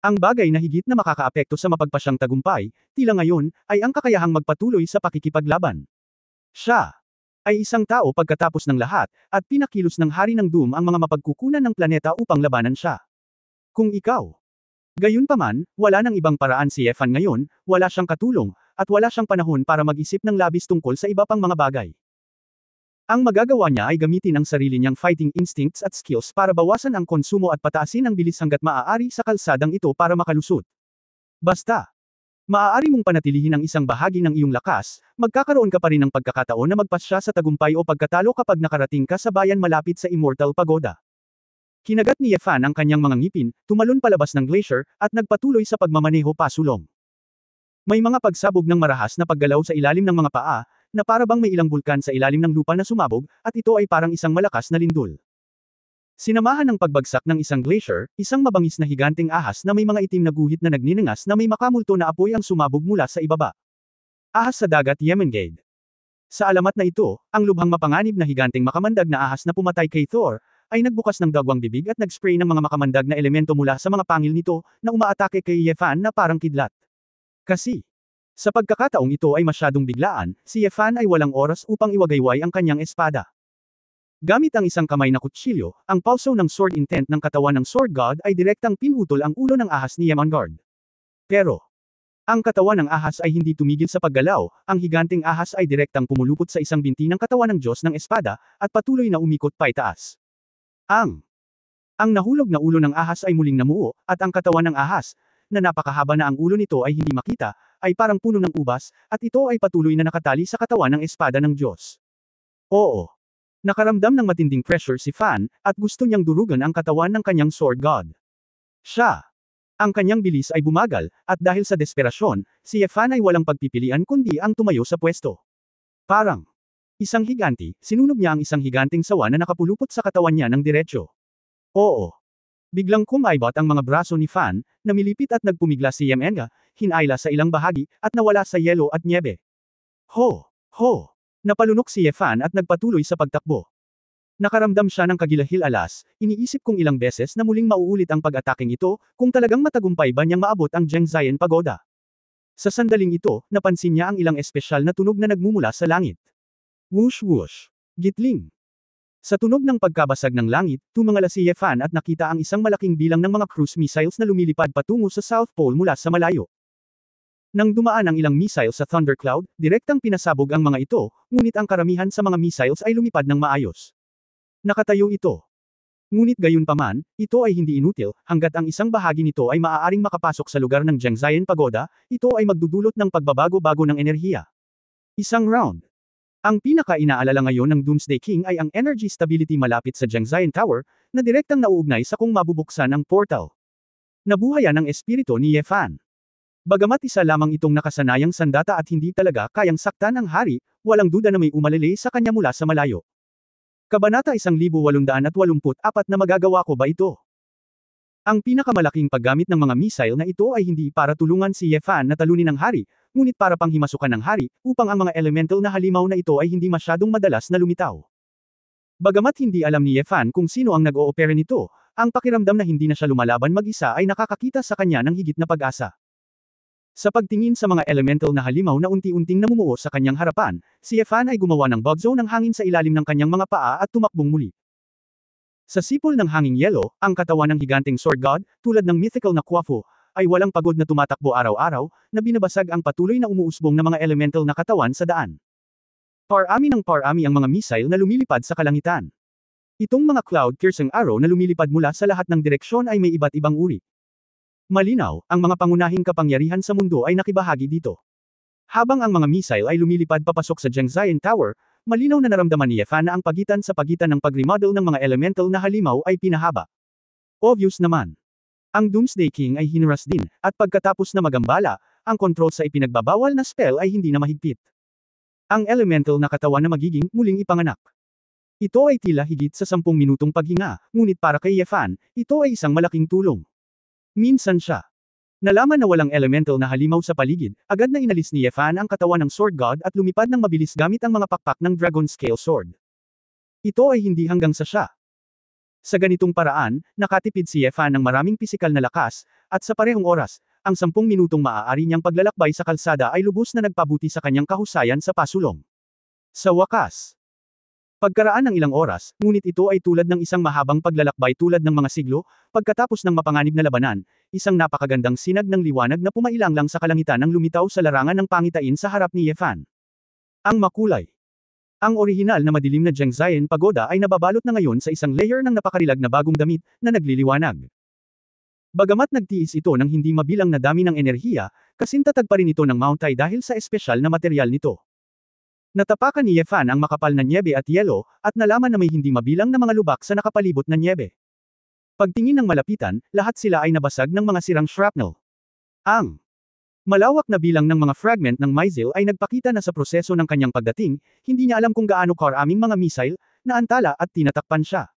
Ang bagay na higit na makakaapekto sa mapagpasyang tagumpay, tila ngayon, ay ang kakayahang magpatuloy sa pakikipaglaban. Siya ay isang tao pagkatapos ng lahat, at pinakilos ng hari ng Doom ang mga mapagkukunan ng planeta upang labanan siya. Kung ikaw, gayunpaman, wala nang ibang paraan si Ye Fan ngayon, wala siyang katulong, at wala siyang panahon para mag-isip ng labis tungkol sa iba pang mga bagay. Ang magagawa niya ay gamitin ang sarili niyang fighting instincts at skills para bawasan ang konsumo at pataasin ang bilis hanggat maaari sa kalsadang ito para makalusot. Basta, maaari mong panatilihin ang isang bahagi ng iyong lakas, magkakaroon ka pa rin ng pagkakataon na magpasya sa tagumpay o pagkatalo kapag nakarating ka sa bayan malapit sa Immortal Pagoda. Kinagat ni Yefan ang kanyang mga ngipin, tumalon palabas ng glacier, at nagpatuloy sa pagmamaneho pasulong. May mga pagsabog ng marahas na paggalaw sa ilalim ng mga paa, na para bang may ilang bulkan sa ilalim ng lupa na sumabog, at ito ay parang isang malakas na lindol. Sinamahan ng pagbagsak ng isang glacier, isang mabangis na higanteng ahas na may mga itim na guhit na nagninangas na may makamulto na apoy ang sumabog mula sa ibaba. Ahas sa dagat Yemengade. Sa alamat na ito, ang lubhang mapanganib na higanteng makamandag na ahas na pumatay kay Thor, ay nagbukas ng dagwang bibig at nagspray ng mga makamandag na elemento mula sa mga pangil nito, na umaatake kay Yefan na parang kidlat. Kasi, sa pagkakataong ito ay masyadong biglaan, si Yefan ay walang oras upang iwagayway ang kanyang espada. Gamit ang isang kamay na kutsilyo, ang pulso ng sword intent ng katawan ng sword god ay direktang pinutol ang ulo ng ahas ni Yemangard. Pero, ang katawan ng ahas ay hindi tumigil sa paggalaw, ang higanteng ahas ay direktang pumulupot sa isang binti ng katawan ng Diyos ng espada, at patuloy na umikot paitaas. Ang nahulog na ulo ng ahas ay muling namuo, at ang katawan ng ahas, na napakahaba na ang ulo nito ay hindi makita, ay parang puno ng ubas, at ito ay patuloy na nakatali sa katawan ng espada ng Diyos. Oo. Nakaramdam ng matinding pressure si Fan, at gusto niyang durugan ang katawan ng kanyang sword god. Siya. Ang kanyang bilis ay bumagal, at dahil sa desperasyon, si Fan ay walang pagpipilian kundi ang tumayo sa pwesto. Parang isang higanti, sinunog niya ang isang higanteng sawa na nakapulupot sa katawan niya ng diretsyo. Oo. Biglang kumaibot ang mga braso ni Fan, namilipit at nagpumigla si Yemenga, hinayla sa ilang bahagi, at nawala sa yelo at nyebe. Ho! Ho! Napalunok si Yefan at nagpatuloy sa pagtakbo. Nakaramdam siya ng kagilahil-alas, iniisip kung ilang beses na muling mauulit ang pag-ataking ito, kung talagang matagumpay ba niyang maabot ang Zhengzhien Pagoda. Sa sandaling ito, napansin niya ang ilang espesyal na tunog na nagmumula sa langit. Whoosh whoosh. Gitling. Sa tunog ng pagkabasag ng langit, tumangala si Yefan at nakita ang isang malaking bilang ng mga cruise missiles na lumilipad patungo sa South Pole mula sa malayo. Nang dumaan ang ilang missile sa thundercloud, direktang pinasabog ang mga ito, ngunit ang karamihan sa mga missiles ay lumipad ng maayos. Nakatayo ito. Ngunit gayunpaman, ito ay hindi inutil, hanggat ang isang bahagi nito ay maaaring makapasok sa lugar ng Zhengzhien Pagoda, ito ay magdudulot ng pagbabago-bago ng enerhiya. Isang round. Ang pinaka-inaalala ngayon ng Doomsday King ay ang energy stability malapit sa Zhengzhien Tower, na direktang nauugnay sa kung mabubuksan ang portal. Nabuhayan ang espiritu ni Yefan. Bagamat isa lamang itong nakasanayang sandata at hindi talaga kayang saktan ang hari, walang duda na may umalili sa kanya mula sa malayo. Kabanata 1884 na magagawa ko ba ito? Ang pinakamalaking paggamit ng mga missile na ito ay hindi para tulungan si Yefan na talunin ang hari, ngunit para panghimasukan ng hari, upang ang mga elemental na halimaw na ito ay hindi masyadong madalas na lumitaw. Bagamat hindi alam ni Yefan kung sino ang nag-oopera nito, ang pakiramdam na hindi na siya lumalaban mag-isa ay nakakakita sa kanya ng higit na pag-asa. Sa pagtingin sa mga elemental na halimaw na unti-unting namumuo sa kanyang harapan, si Yefan ay gumawa ng bug zone ng hangin sa ilalim ng kanyang mga paa at tumakbong muli. Sa sipol ng hanging yelo, ang katawan ng higanteng sword god, tulad ng mythical na Quafu, ay walang pagod na tumatakbo araw-araw, na binabasag ang patuloy na umuusbong na mga elemental na katawan sa daan. Parami ng parami ang mga missile na lumilipad sa kalangitan. Itong mga cloud-piercing arrow na lumilipad mula sa lahat ng direksyon ay may iba't ibang uri. Malinaw, ang mga pangunahing kapangyarihan sa mundo ay nakibahagi dito. Habang ang mga missile ay lumilipad papasok sa Zhengzhien Tower, malinaw na naramdaman ni Yefan na ang pagitan ng pag-remodel ng mga elemental na halimaw ay pinahaba. Obvious naman. Ang Doomsday King ay hinuras din, at pagkatapos na magambala, ang kontrol sa ipinagbabawal na spell ay hindi na mahigpit. Ang elemental na katawan na magiging muling ipanganak. Ito ay tila higit sa 10 minutong paghinga, ngunit para kay Yefan, ito ay isang malaking tulong. Minsan siya. Nalaman na walang elemental na halimaw sa paligid, agad na inalis ni Yefan ang katawan ng sword god at lumipad ng mabilis gamit ang mga pakpak ng dragon scale sword. Ito ay hindi hanggang sa siya. Sa ganitong paraan, nakatipid si Yefan ng maraming pisikal na lakas, at sa parehong oras, ang 10 minutong maaari niyang paglalakbay sa kalsada ay lubos na nagpabuti sa kanyang kahusayan sa pasulong. Sa wakas, pagkaraan ng ilang oras, ngunit ito ay tulad ng isang mahabang paglalakbay tulad ng mga siglo, pagkatapos ng mapanganib na labanan, isang napakagandang sinag ng liwanag na pumailanglang sa kalangitan ang lumitaw sa larangan ng pangitain sa harap ni Yefan. Ang makulay. Ang orihinal na madilim na Zhengzhien Pagoda ay nababalot na ngayon sa isang layer ng napakarilag na bagong damit na nagliliwanag. Bagamat nagtiis ito ng hindi mabilang na dami ng enerhiya, kasintatag pa rin ito ng Mount Tai dahil sa espesyal na material nito. Natapakan ni Ye Fan ang makapal na nyebe at yelo, at nalaman na may hindi mabilang na mga lubak sa nakapalibot na nyebe. Pagtingin ng malapitan, lahat sila ay nabasag ng mga sirang shrapnel. Ang malawak na bilang ng mga fragment ng missile ay nagpakita na sa proseso ng kanyang pagdating, hindi niya alam kung gaano karaming mga missile, na antala at tinatakpan siya.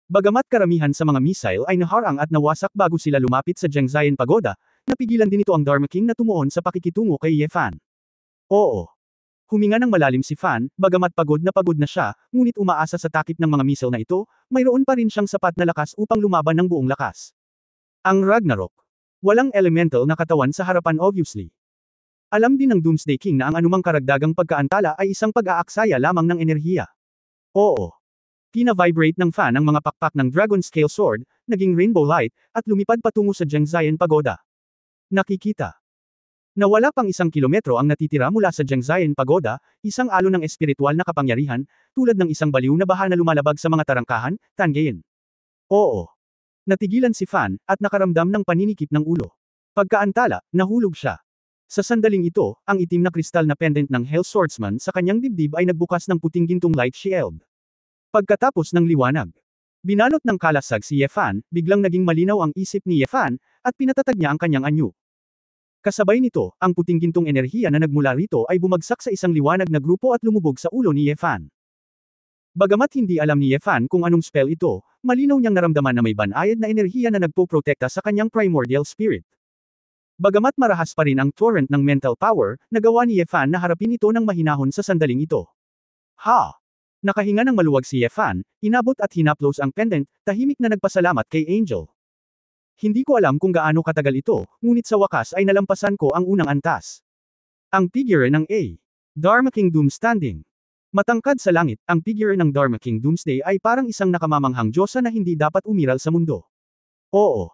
Bagamat karamihan sa mga missile ay naharang at nawasak bago sila lumapit sa Zhengzhien Pagoda, napigilan din ito ang Dharma King na tumuon sa pakikitungo kay Ye Fan. Oo. Huminga ng malalim si Fan, bagamat pagod na siya, ngunit umaasa sa takip ng mga missile na ito, mayroon pa rin siyang sapat na lakas upang lumaban ng buong lakas. Ang Ragnarok. Walang elemental na katawan sa harapan obviously. Alam din ng Doomsday King na ang anumang karagdagang pagkaantala ay isang pag-aaksaya lamang ng enerhiya. Oo. Pina-vibrate ng Fan ang mga pakpak ng Dragon Scale Sword, naging rainbow light, at lumipad patungo sa Zhengzhien Pagoda. Nakikita. Na wala pang 1 kilometro ang natitira mula sa Zhengzhien Pagoda, isang alon ng espiritual na kapangyarihan, tulad ng isang baliw na baha na lumalabag sa mga tarangkahan, Tangein. Oo. Natigilan si Fan, at nakaramdam ng paninikip ng ulo. Pagkaantala, nahulog siya. Sa sandaling ito, ang itim na kristal na pendant ng Hell Swordsman sa kanyang dibdib ay nagbukas ng puting gintong light shield. Pagkatapos ng liwanag, binalot ng kalasag si Ye Fan, biglang naging malinaw ang isip ni Ye Fan, at pinatatag niya ang kanyang anyo. Kasabay nito, ang puting gintong enerhiya na nagmula rito ay bumagsak sa isang liwanag na grupo at lumubog sa ulo ni Ye Fan. Bagamat hindi alam ni Ye Fan kung anong spell ito, malinaw niyang naramdaman na may banayad na enerhiya na nagpoprotekta sa kanyang primordial spirit. Bagamat marahas pa rin ang torrent ng mental power, nagawa ni Ye Fan na harapin ito ng mahinahon sa sandaling ito. Ha! Nakahinga ng maluwag si Ye Fan, inabot at hinaplos ang pendant, tahimik na nagpasalamat kay Angel. Hindi ko alam kung gaano katagal ito, ngunit sa wakas ay nalampasan ko ang unang antas. Ang figure ng A. Dharma King Doom Standing. Matangkad sa langit, ang figure ng Dharma King Doomsday ay parang isang nakamamanghang diyosa na hindi dapat umiral sa mundo. Oo.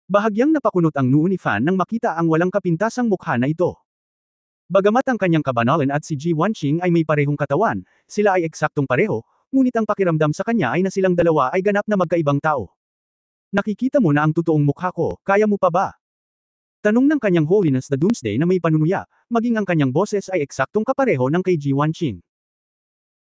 Bahagyang napakunot ang noo ni Fan nang makita ang walang kapintasang mukha na ito. Bagamat ang kanyang kabanalan at si Ji Wanqing ay may parehong katawan, sila ay eksaktong pareho, ngunit ang pakiramdam sa kanya ay na silang dalawa ay ganap na magkaibang tao. Nakikita mo na ang totoong mukha ko, kaya mo pa ba? Tanong ng kanyang Holiness the Doomsday na may panunuya, maging ang kanyang boses ay eksaktong kapareho ng kay Ji Wanqing.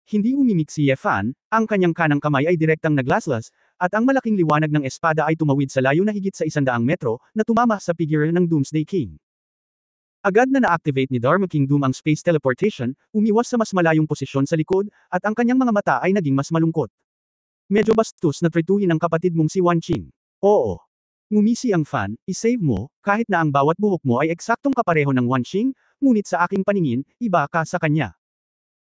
Hindi umimik si Ye Fan, ang kanyang kanang kamay ay direktang naglaslas, at ang malaking liwanag ng espada ay tumawid sa layo na higit sa 100 metro, na tumama sa figure ng Doomsday King. Agad na na-activate ni Dharma King Doom ang space teleportation, umiwas sa mas malayong posisyon sa likod, at ang kanyang mga mata ay naging mas malungkot. Medyo bastos na trituhin ang kapatid mong si Wanqing. Oo. Ngumisi ang Fan, isave mo, kahit na ang bawat buhok mo ay eksaktong kapareho ng Wanqing, ngunit sa aking paningin, iba ka sa kanya.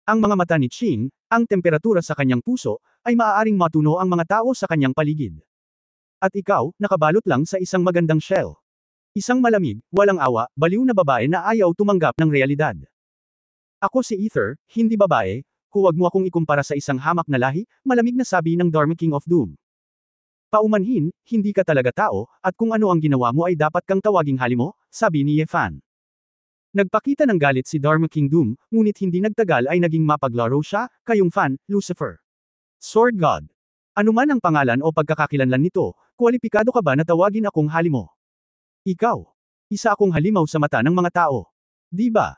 Ang mga mata ni Qing, ang temperatura sa kanyang puso, ay maaaring matuno ang mga tao sa kanyang paligid. At ikaw, nakabalot lang sa isang magandang shell. Isang malamig, walang awa, baliw na babae na ayaw tumanggap ng realidad. Ako si Ether, hindi babae, huwag mo akong ikumpara sa isang hamak na lahi, malamig na sabi ng Dharma King of Doom. Paumanhin, hindi ka talaga tao, at kung ano ang ginawa mo ay dapat kang tawaging halimo, sabi ni Ye Fan. Nagpakita ng galit si Dharma King Doom, ngunit hindi nagtagal ay naging mapaglaro siya, kayong Fan, Lucifer. Sword God. Anuman ang pangalan o pagkakakilanlan nito, kwalipikado ka ba na tawagin akong halimo? Ikaw. Isa akong halimaw sa mata ng mga tao. Di ba?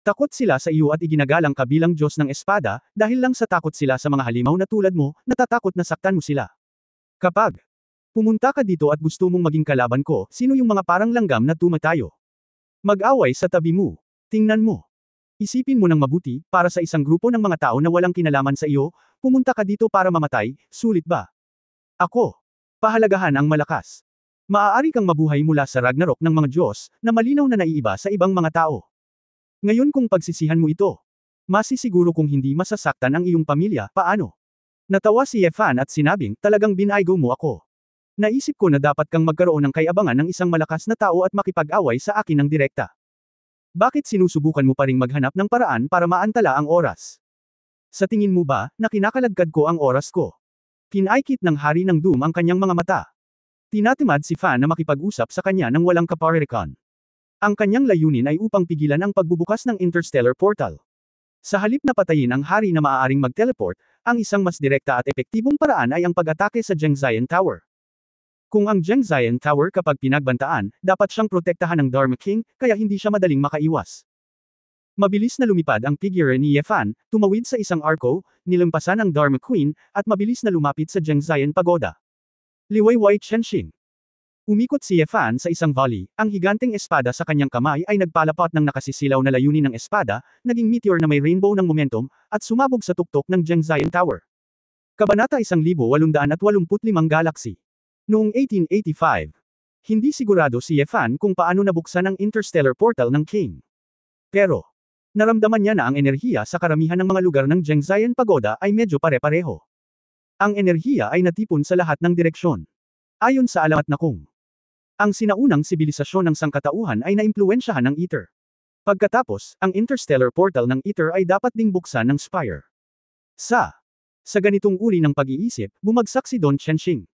Takot sila sa iyo at iginagalang ka bilang Diyos ng espada, dahil lang sa takot sila sa mga halimaw na tulad mo, natatakot na saktan mo sila. Kapag pumunta ka dito at gusto mong maging kalaban ko, sino yung mga parang langgam na tumatayo? Mag-away sa tabi mo. Tingnan mo. Isipin mo ng mabuti, para sa isang grupo ng mga tao na walang kinalaman sa iyo, pumunta ka dito para mamatay, sulit ba? Ako. Pahalagahan ang malakas. Maaari kang mabuhay mula sa Ragnarok ng mga Diyos, na malinaw na naiiba sa ibang mga tao. Ngayon kung pagsisihan mo ito, masisiguro kung hindi masasaktan ang iyong pamilya, paano? Natawa si Ye Fan at sinabing, talagang binaygo mo ako. Naisip ko na dapat kang magkaroon ng kayabangan ng isang malakas na tao at makipag-away sa akin ng direkta. Bakit sinusubukan mo pa ring maghanap ng paraan para maantala ang oras? Sa tingin mo ba, na kinakaladkad ko ang oras ko? Kinaikit ng Hari ng Doom ang kanyang mga mata. Tinatimad si Fan na makipag-usap sa kanya ng walang kaparirikan. Ang kanyang layunin ay upang pigilan ang pagbubukas ng interstellar portal. Sa halip na patayin ang hari na maaaring mag-teleport, ang isang mas direkta at epektibong paraan ay ang pag-atake sa Zhengzhyan Tower. Kung ang Zhengzhyan Tower kapag pinagbantaan, dapat siyang protektahan ng Dharma King, kaya hindi siya madaling makaiwas. Mabilis na lumipad ang figure ni Ye Fan, tumawid sa isang arko, nilampasan ang Dharma Queen, at mabilis na lumapit sa Zhengzhyan Pagoda. Liwayway Chenxing. Umikot si Ye Fan sa isang volley, ang higanteng espada sa kanyang kamay ay nagpalapat ng nakasisilaw na layunin ng espada, naging meteor na may rainbow ng momentum, at sumabog sa tuktok ng Zhengzhyan Tower. Kabanata 1885 Galaxy. Noong 1885. Hindi sigurado si Ye Fan kung paano nabuksan ang interstellar portal ng King. Pero, naramdaman niya na ang enerhiya sa karamihan ng mga lugar ng Zhengzhyan Pagoda ay medyo pare-pareho. Ang enerhiya ay natipon sa lahat ng direksyon. Ayon sa alamat na kung ang sinaunang sibilisasyon ng sangkatauhan ay naimpluwensyahan ng Ether. Pagkatapos, ang interstellar portal ng Ether ay dapat ding buksan ng Spire. Sa ganitong uri ng pag-iisip, bumagsak si Don Chenxing.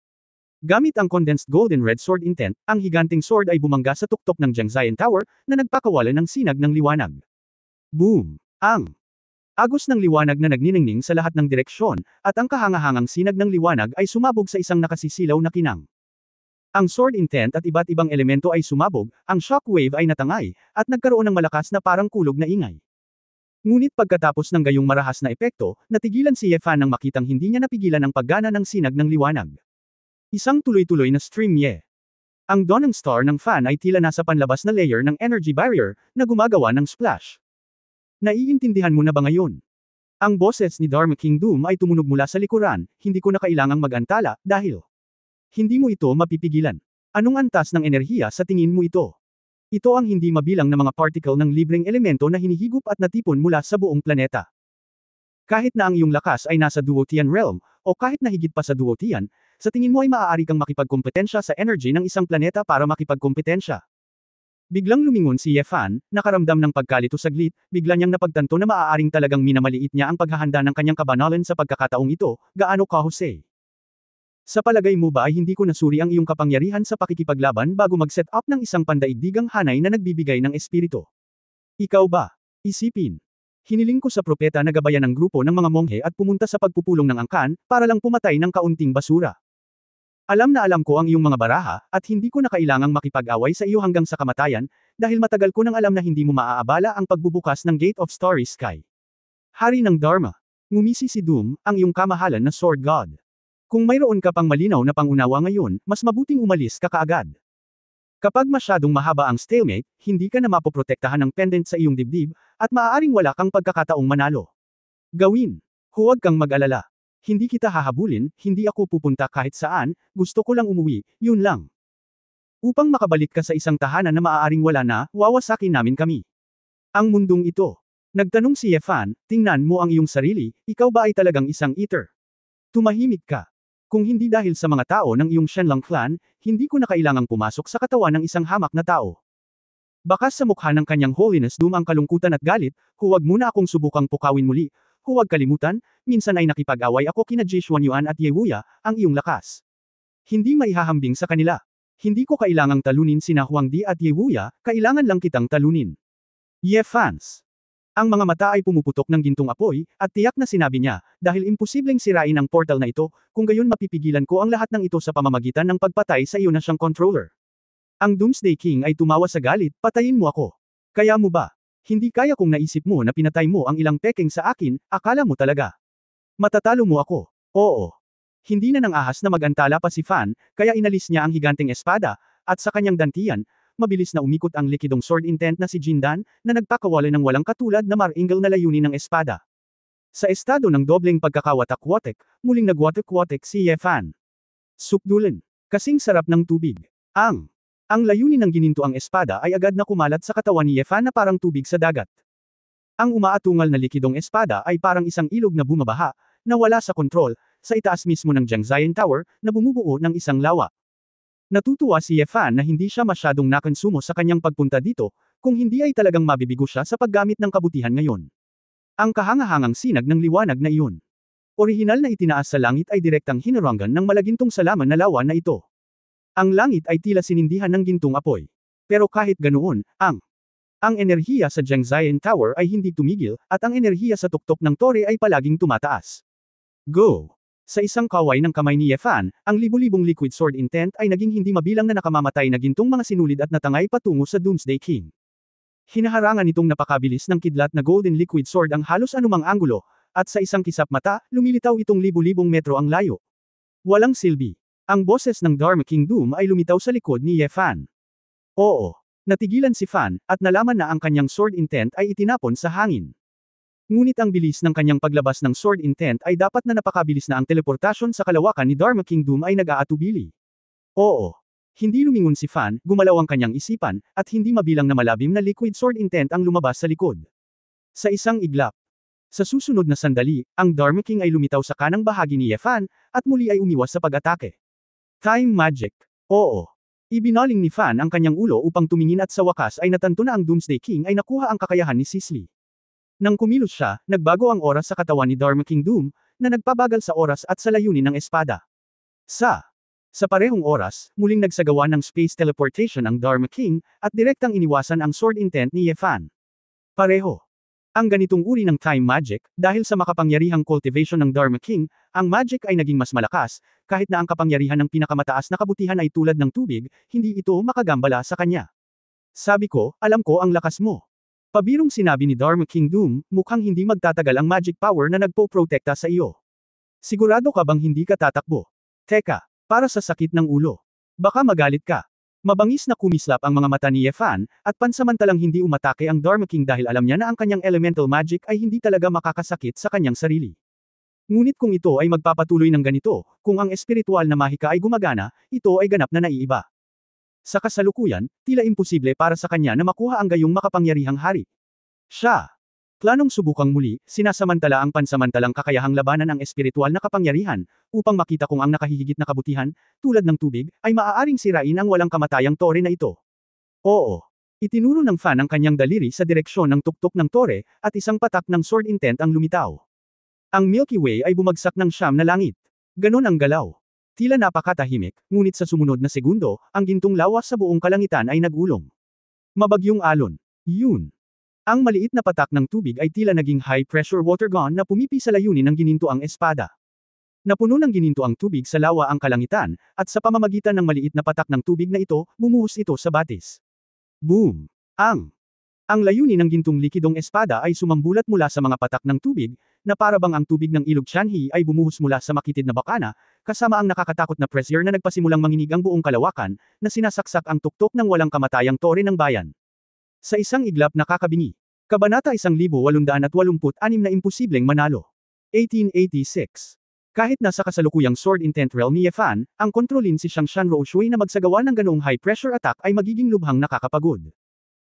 Gamit ang condensed golden red sword intent, ang higanting sword ay bumangga sa tuktok ng Zhengzhyan Tower, na nagpakawalan ng sinag ng liwanag. Boom! Ang agos ng liwanag na nagniningning sa lahat ng direksyon, at ang kahangahangang sinag ng liwanag ay sumabog sa isang nakasisilaw na kinang. Ang sword intent at iba't ibang elemento ay sumabog, ang shockwave ay natangay, at nagkaroon ng malakas na parang kulog na ingay. Ngunit pagkatapos ng gayong marahas na epekto, natigilan si Ye Fan nang makitang hindi niya napigilan ang paggana ng sinag ng liwanag. Isang tuloy-tuloy na stream Ye. Ang dawn ng star ng fan ay tila nasa panlabas na layer ng energy barrier, na gumagawa ng splash. Naiintindihan mo na ba ngayon? Ang boses ni Dharma King Doom ay tumunog mula sa likuran, hindi ko na kailangang mag-antala, dahil hindi mo ito mapipigilan. Anong antas ng enerhiya sa tingin mo ito? Ito ang hindi mabilang na mga particle ng libreng elemento na hinihigop at natipon mula sa buong planeta. Kahit na ang iyong lakas ay nasa Duotian realm, o kahit na higit pa sa Duotian, sa tingin mo ay maaari kang makipagkompetensya sa energy ng isang planeta para makipagkompetensya. Biglang lumingon si Ye Fan, nakaramdam ng pagkalito saglit, bigla niyang napagtanto na maaaring talagang minamaliit niya ang paghahanda ng kanyang kabanalan sa pagkakataong ito, gaano ka Jose? Sa palagay mo ba ay hindi ko nasuri ang iyong kapangyarihan sa pakikipaglaban bago mag-set up ng isang pandaigdigang hanay na nagbibigay ng espiritu? Ikaw ba? Isipin. Hiniling ko sa propeta na gabayan ng grupo ng mga monghe at pumunta sa pagpupulong ng angkan, para lang pumatay ng kaunting basura. Alam na alam ko ang iyong mga baraha, at hindi ko na kailangang makipag-away sa iyo hanggang sa kamatayan, dahil matagal ko nang alam na hindi mo maaabala ang pagbubukas ng Gate of Starry Sky. Hari ng Dharma. Ngumisi si Doom, ang iyong kamahalan na Sword God. Kung mayroon ka pang malinaw na pangunawa ngayon, mas mabuting umalis ka kaagad. Kapag masyadong mahaba ang stalemate, hindi ka na mapoprotektahan ng pendant sa iyong dibdib, at maaaring wala kang pagkakataong manalo. Gawin. Huwag kang mag-alala. Hindi kita hahabulin, hindi ako pupunta kahit saan, gusto ko lang umuwi, yun lang. Upang makabalik ka sa isang tahanan na maaaring wala na, wawasakin namin kami. Ang mundong ito. Nagtanong si Ye Fan, tingnan mo ang iyong sarili, ikaw ba ay talagang isang Ether? Tumahimik ka. Kung hindi dahil sa mga tao ng iyong Shenlong clan, hindi ko na kailangang pumasok sa katawan ng isang hamak na tao. Bakas sa mukha ng kanyang Holiness Doom ang kalungkutan at galit, huwag muna akong subukang pukawin muli, huwag kalimutan, minsan ay nakipag-away ako kina Jishuanyuan at Ye Wuya, ang iyong lakas. Hindi maihahambing sa kanila. Hindi ko kailangang talunin sina Huangdi at Ye Wuya, kailangan lang kitang talunin. Ye Fans. Ang mga mata ay pumuputok ng gintong apoy, at tiyak na sinabi niya, dahil imposibleng sirain ang portal na ito, kung gayon mapipigilan ko ang lahat ng ito sa pamamagitan ng pagpatay sa iyo na siyang controller. Ang Doomsday King ay tumawa sa galit, patayin mo ako. Kaya mo ba? Hindi kaya kung naisip mo na pinatay mo ang ilang peking sa akin, akala mo talaga. Matatalo mo ako. Oo. Hindi na nang ahas na mag-antala pa si Fan, kaya inalis niya ang higanteng espada, at sa kanyang dantian, mabilis na umikot ang likidong sword intent na si Jindan, na nagpakawala ng walang katulad na maringal na layunin ng espada. Sa estado ng dobleng pagkakawatak-watek, muling nagwatak-watek si Ye Fan. Sukdulan. Kasing sarap ng tubig. Ang layunin ng gininto ang espada ay agad na kumalat sa katawan ni Ye Fan na parang tubig sa dagat. Ang umaatungal na likidong espada ay parang isang ilog na bumabaha, na wala sa kontrol, sa itaas mismo ng Zhengzhyan Tower, na bumubuo ng isang lawa. Natutuwa si Ye Fan na hindi siya masyadong nakonsumo sa kanyang pagpunta dito, kung hindi ay talagang mabibigo siya sa paggamit ng kabutihan ngayon. Ang kahangahangang sinag ng liwanag na iyon. Orihinal na itinaas sa langit ay direktang hinarangan ng malagintong salaman na lawa na ito. Ang langit ay tila sinindihan ng gintong apoy. Pero kahit ganoon, ang Ang enerhiya sa Zhengzhien Tower ay hindi tumigil, at ang enerhiya sa tuktok ng tore ay palaging tumataas. Go! Sa isang kaway ng kamay ni Ye Fan, ang libu-libong liquid sword intent ay naging hindi mabilang na nakamamatay na gintong mga sinulid at natangay patungo sa Doomsday King. Hinaharangan nitong napakabilis ng kidlat na golden liquid sword ang halos anumang anggulo, at sa isang kisap mata, lumilitaw itong libu-libong metro ang layo. Walang silbi. Ang boses ng Dharma King Doom ay lumitaw sa likod ni Ye Fan. Oo. Natigilan si Fan, at nalaman na ang kanyang sword intent ay itinapon sa hangin. Ngunit ang bilis ng kanyang paglabas ng sword intent ay dapat na napakabilis na ang teleportasyon sa kalawakan ni Dharma King Doom ay nag-aatubili. Oo. Hindi lumingon si Fan, gumalaw ang kanyang isipan, at hindi mabilang na malabim na liquid sword intent ang lumabas sa likod. Sa isang iglap. Sa susunod na sandali, ang Dharma King ay lumitaw sa kanang bahagi ni Ye Fan, at muli ay umiwas sa pag-atake. Time magic. Oo. Ibinaling ni Fan ang kanyang ulo upang tumingin at sa wakas ay natanto na ang Doomsday King ay nakuha ang kakayahan ni Sisli. Nang kumilos siya, nagbago ang oras sa katawan ni Dharma King Doom, na nagpabagal sa oras at sa layunin ng espada. Sa parehong oras, muling nagsagawa ng space teleportation ang Dharma King, at direktang iniwasan ang sword intent ni Ye Fan. Pareho. Ang ganitong uri ng time magic, dahil sa makapangyarihang cultivation ng Dharma King, ang magic ay naging mas malakas, kahit na ang kapangyarihan ng pinakamataas na kabutihan ay tulad ng tubig, hindi ito makagambala sa kanya. Sabi ko, alam ko ang lakas mo. Pabirong sinabi ni Dharma King Doom, mukhang hindi magtatagal ang magic power na nagpo-protekta sa iyo. Sigurado ka bang hindi ka tatakbo? Teka, para sa sakit ng ulo. Baka magalit ka. Mabangis na kumislap ang mga mata ni Ye Fan, at pansamantalang hindi umatake ang Dharma King dahil alam niya na ang kanyang elemental magic ay hindi talaga makakasakit sa kanyang sarili. Ngunit kung ito ay magpapatuloy ng ganito, kung ang espiritual na mahika ay gumagana, ito ay ganap na naiiba. Sa kasalukuyan, tila imposible para sa kanya na makuha ang gayong makapangyarihang hari. Siya. Planong subukang muli, sinasamantala ang pansamantalang kakayahang labanan ang espiritual na kapangyarihan, upang makita kung ang nakahihigit na kabutihan, tulad ng tubig, ay maaaring sirain ang walang kamatayang tore na ito. Oo. Itinuro ng Fan ang kanyang daliri sa direksyon ng tuktok ng tore, at isang patak ng sword intent ang lumitaw. Ang Milky Way ay bumagsak ng siyam na langit. Ganon ang galaw. Tila napakatahimik, ngunit sa sumunod na segundo, ang gintong lawas sa buong kalangitan ay nagulong. Mabagyong alon. Yun. Ang maliit na patak ng tubig ay tila naging high-pressure water gun na pumipi sa layunin ng ginintoang espada. Napuno ng gininto ang tubig sa lawa ang kalangitan, at sa pamamagitan ng maliit na patak ng tubig na ito, bumuhos ito sa batis. Boom! Ang layunin ng gintong likidong espada ay sumambulat mula sa mga patak ng tubig, na para bang ang tubig ng ilog Tianhe ay bumuhos mula sa makitid na bakana, kasama ang nakakatakot na pressure na nagpasimulang manginig ang buong kalawakan, na sinasaksak ang tuktok ng walang kamatayang tore ng bayan. Sa isang iglap na kakabingi. Kabanata 1886 na imposibleng manalo. 1886. Kahit nasa kasalukuyang sword intent realm ni Ye Fan, ang kontrolin si Xiangshan Roushui na magsagawa ng ganoong high-pressure attack ay magiging lubhang nakakapagod.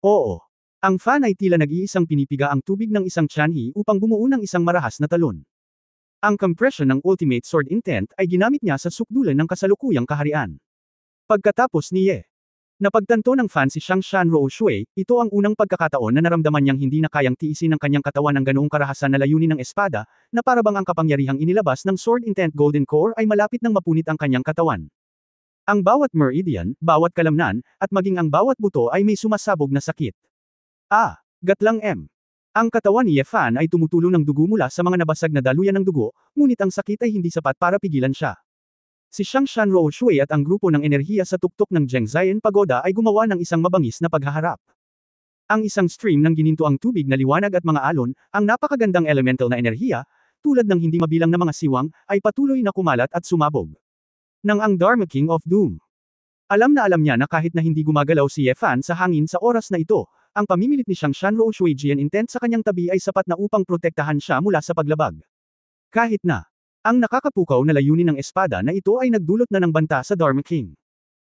Oo. Ang Fan ay tila nag-iisang pinipiga ang tubig ng isang Tianhe upang bumuo ng isang marahas na talon. Ang compression ng ultimate sword intent ay ginamit niya sa sukdulan ng kasalukuyang kaharian. Pagkatapos ni Ye Napagtanto ng Fan si Xiangshan Roushui, ito ang unang pagkakataon na naramdaman niyang hindi na kayang tiisin ng kanyang katawan ng ganoong karahasan na layunin ng espada, na para bang ang kapangyarihang inilabas ng Sword Intent Golden Core ay malapit nang mapunit ang kanyang katawan. Ang bawat meridian, bawat kalamnan, at maging ang bawat buto ay may sumasabog na sakit. Gatlang M. Ang katawan ni Ye Fan ay tumutulo ng dugo mula sa mga nabasag na daluyan ng dugo, ngunit ang sakit ay hindi sapat para pigilan siya. Si Xiangshan Roushui at ang grupo ng enerhiya sa tuktok ng Zhengzhien Pagoda ay gumawa ng isang mabangis na paghaharap. Ang isang stream ng ginintoang tubig na liwanag at mga alon, ang napakagandang elemental na enerhiya, tulad ng hindi mabilang na mga siwang, ay patuloy na kumalat at sumabog. Nang ang Dharma King of Doom. Alam niya na kahit na hindi gumagalaw si Ye Fan sa hangin sa oras na ito, ang pamimilit ni Xiangshan Roushui Jian intent sa kanyang tabi ay sapat na upang protektahan siya mula sa paglabag. Kahit na ang nakakapukaw na layunin ng espada na ito ay nagdulot na ng banta sa Dharma King.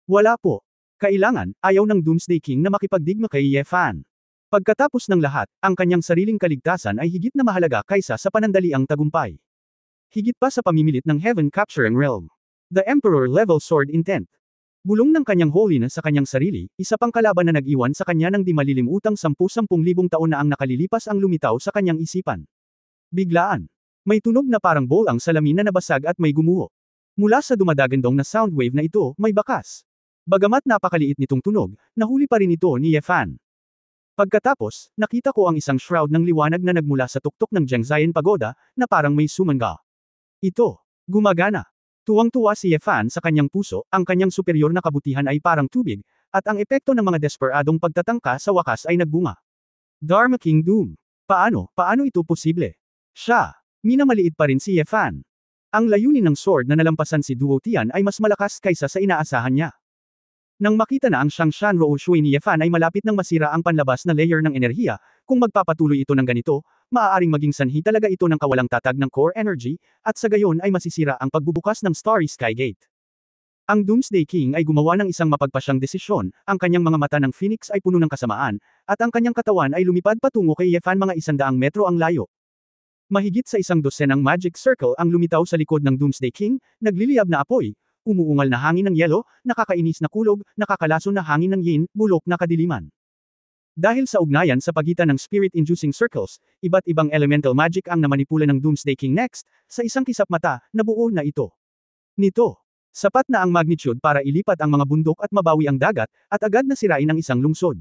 Wala po. Kailangan, ayaw ng Doomsday King na makipagdigma kay Ye Fan. Pagkatapos ng lahat, ang kanyang sariling kaligtasan ay higit na mahalaga kaysa sa panandaliang tagumpay. Higit pa sa pamimilit ng Heaven Capturing Realm. The Emperor Level Sword Intent. Bulong ng kanyang holiness sa kanyang sarili, isa pang kalaban na nag-iwan sa kanya ng di malilimutang 10,000 taon na ang nakalilipas ang lumitaw sa kanyang isipan. Biglaan. May tunog na parang bowl ang salamin na nabasag at may gumuho. Mula sa dumadagandong na sound wave na ito, may bakas. Bagamat napakaliit nitong tunog, nahuli pa rin ito ni Ye Fan. Pagkatapos, nakita ko ang isang shroud ng liwanag na nagmula sa tuktok ng Jiangxian Pagoda, na parang may sumangga. Ito. Gumagana. Tuwang-tuwa si Ye Fan sa kanyang puso, ang kanyang superior na kabutihan ay parang tubig, at ang epekto ng mga desperadong pagtatangka sa wakas ay nagbunga. Dharma King Doom. Paano ito posible? Siya. Minamaliit pa rin si Ye Fan. Ang layunin ng sword na nalampasan si Duo Tian ay mas malakas kaysa sa inaasahan niya. Nang makita na ang Shangshan Rou Shui ni Ye Fan ay malapit nang masira ang panlabas na layer ng enerhiya, kung magpapatuloy ito ng ganito, maaaring maging sanhi talaga ito ng kawalang tatag ng core energy, at sa gayon ay masisira ang pagbubukas ng Starry Sky Gate. Ang Doomsday King ay gumawa ng isang mapagpasyang desisyon, ang kanyang mga mata ng Phoenix ay puno ng kasamaan, at ang kanyang katawan ay lumipad patungo kay Ye Fan mga 100 metro ang layo. Mahigit sa 100 magic circle ang lumitaw sa likod ng Doomsday King, nagliliyab na apoy, umuungal na hangin ng yelo, nakakainis na kulog, nakakalason na hangin ng yin, bulok na kadiliman. Dahil sa ugnayan sa pagitan ng spirit-inducing circles, iba't ibang elemental magic ang namanipula ng Doomsday King next, sa isang kisap mata, nabuo na ito. Nito, sapat na ang magnitude para ilipat ang mga bundok at mabawi ang dagat, at agad na sirain ang isang lungsod.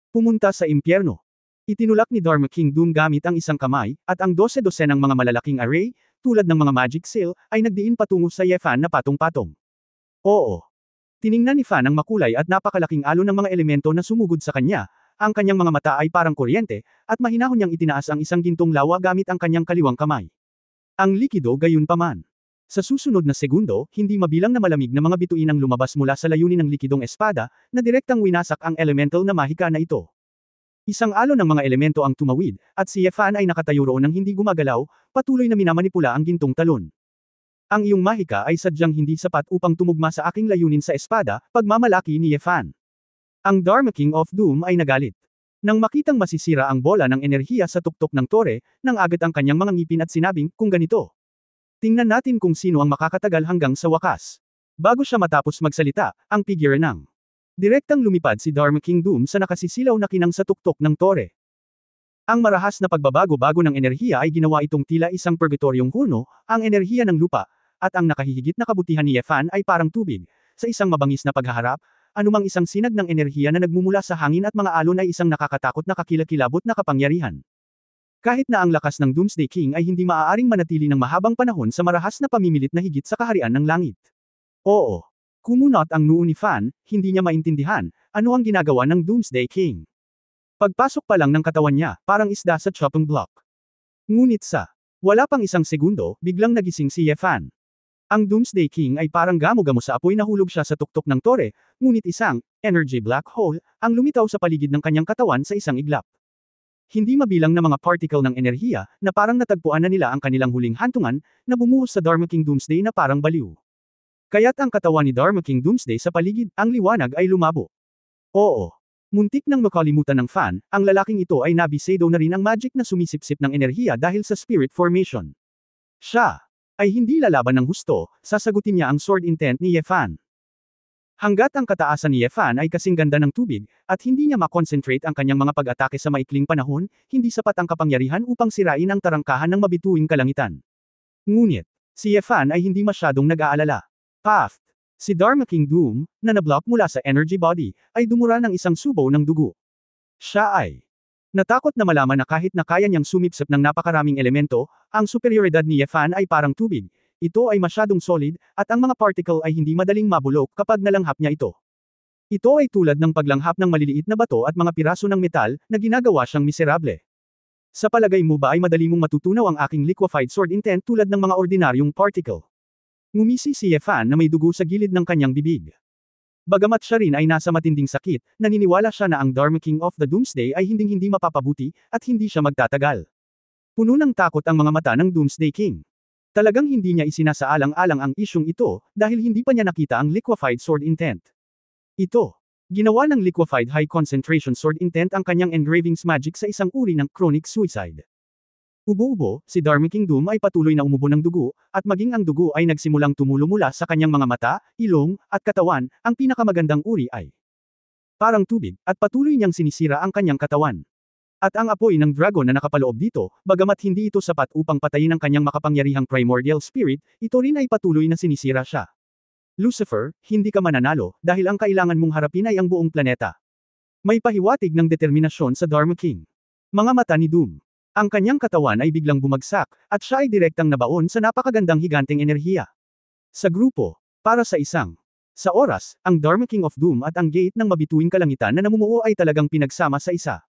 Pumunta sa impyerno. Itinulak ni Dharma King Doom gamit ang isang kamay, at ang 12-12 ng mga malalaking array, tulad ng mga magic seal, ay nagdiin patungo sa Ye Fan na patong-patong. Oo. Tiningnan ni Fan ang makulay at napakalaking alon ng mga elemento na sumugod sa kanya, ang kanyang mga mata ay parang kuryente, at mahinahon niyang itinaas ang isang gintong lawa gamit ang kanyang kaliwang kamay. Ang likido gayunpaman. Sa susunod na segundo, hindi mabilang na malamig na mga bituin ang lumabas mula sa layunin ng likidong espada, na direktang winasak ang elemental na mahika na ito. Isang alon ng mga elemento ang tumawid, at si Ye Fan ay nakatayo roon ng hindi gumagalaw, patuloy na minamanipula ang gintong talon. Ang iyong mahika ay sadyang hindi sapat upang tumugma sa aking layunin sa espada, pagmamalaki ni Ye Fan. Ang Dharma King of Doom ay nagalit. Nang makitang masisira ang bola ng enerhiya sa tuktok ng tore, nang agad ang kanyang mga ngipin at sinabing, kung ganito. Tingnan natin kung sino ang makakatagal hanggang sa wakas. Bago siya matapos magsalita, ang figure ng direktang lumipad si Dharma King Doom sa nakasisilaw na kinang sa tuktok ng tore. Ang marahas na pagbabago-bago ng enerhiya ay ginawa itong tila isang purgatoryong hurno, ang enerhiya ng lupa, at ang nakahihigit na kabutihan ni Ye Fan ay parang tubig. Sa isang mabangis na paghaharap, anumang isang sinag ng enerhiya na nagmumula sa hangin at mga alon ay isang nakakatakot na kakilakilabot na kapangyarihan. Kahit na ang lakas ng Doomsday King ay hindi maaaring manatili ng mahabang panahon sa marahas na pamimilit na higit sa kaharian ng langit. Oo. Kumunot ang noo ni Fan, hindi niya maintindihan, ano ang ginagawa ng Doomsday King. Pagpasok pa lang ng katawan niya, parang isda sa chopping block. Ngunit wala pang isang segundo, biglang nagising si Ye Fan. Ang Doomsday King ay parang gamo-gamo sa apoy na hulog siya sa tuktok ng tore, ngunit isang energy black hole ang lumitaw sa paligid ng kanyang katawan sa isang iglap. Hindi mabilang na mga particle ng enerhiya, na parang natagpuan na nila ang kanilang huling hantungan, na bumuhos sa Dharma King Doomsday na parang baliw. Kaya't ang katawan ni Dharma King Doomsday sa paligid, ang liwanag ay lumabo. Oo. Muntik nang makalimutan ng Fan, ang lalaking ito ay nabisado na rin ang magic na sumisipsip ng enerhiya dahil sa spirit formation. Siya ay hindi lalaban ng husto, sasagutin niya ang sword intent ni Ye Fan. Hanggat ang kataasan ni Ye Fan ay kasing ganda ng tubig, at hindi niya makonsentrate ang kanyang mga pag-atake sa maikling panahon, hindi sapat ang kapangyarihan upang sirain ang tarangkahan ng mabituing kalangitan. Ngunit, si Ye Fan ay hindi masyadong nag-aalala. Paft. Si Dharma King Doom, na nablock mula sa energy body, ay dumura ng isang subo ng dugo. Siya ay natakot na malaman na kahit na kaya niyang sumipsip ng napakaraming elemento, ang superioridad ni Ye Fan ay parang tubig. Ito ay masyadong solid, at ang mga particle ay hindi madaling mabulok kapag nalanghap niya ito. Ito ay tulad ng paglanghap ng maliliit na bato at mga piraso ng metal, na ginagawa siyang miserable. Sa palagay mo ba ay madali mong matutunaw ang aking liquefied sword intent tulad ng mga ordinaryong particle? Ngumisi si Ye Fan na may dugo sa gilid ng kanyang bibig. Bagamat siya rin ay nasa matinding sakit, naniniwala siya na ang Dharma King of the Doomsday ay hinding-hindi mapapabuti, at hindi siya magtatagal. Puno ng takot ang mga mata ng Doomsday King. Talagang hindi niya isinasaalang-alang ang isyong ito, dahil hindi pa niya nakita ang liquefied sword intent. Ito. Ginawa ng liquefied high concentration sword intent ang kanyang engravings magic sa isang uri ng chronic suicide. Ubo-ubo, si Dharma King Doom ay patuloy na umubo ng dugo, at maging ang dugo ay nagsimulang tumulo mula sa kanyang mga mata, ilong, at katawan, ang pinakamagandang uri ay parang tubig, at patuloy niyang sinisira ang kanyang katawan. At ang apoy ng dragon na nakapaloob dito, bagamat hindi ito sapat upang patayin ang kanyang makapangyarihang primordial spirit, ito rin ay patuloy na sinisira siya. Lucifer, hindi ka mananalo, dahil ang kailangan mong harapin ay ang buong planeta. May pahiwatig ng determinasyon sa Dharma King. Mga mata ni Doom. Ang kanyang katawan ay biglang bumagsak, at siya ay direktang nabaon sa napakagandang higanteng enerhiya. Sa grupo, para sa isang. Sa oras, ang Dharma King of Doom at ang Gate ng Mabituing Kalangitan na namumuo ay talagang pinagsama sa isa.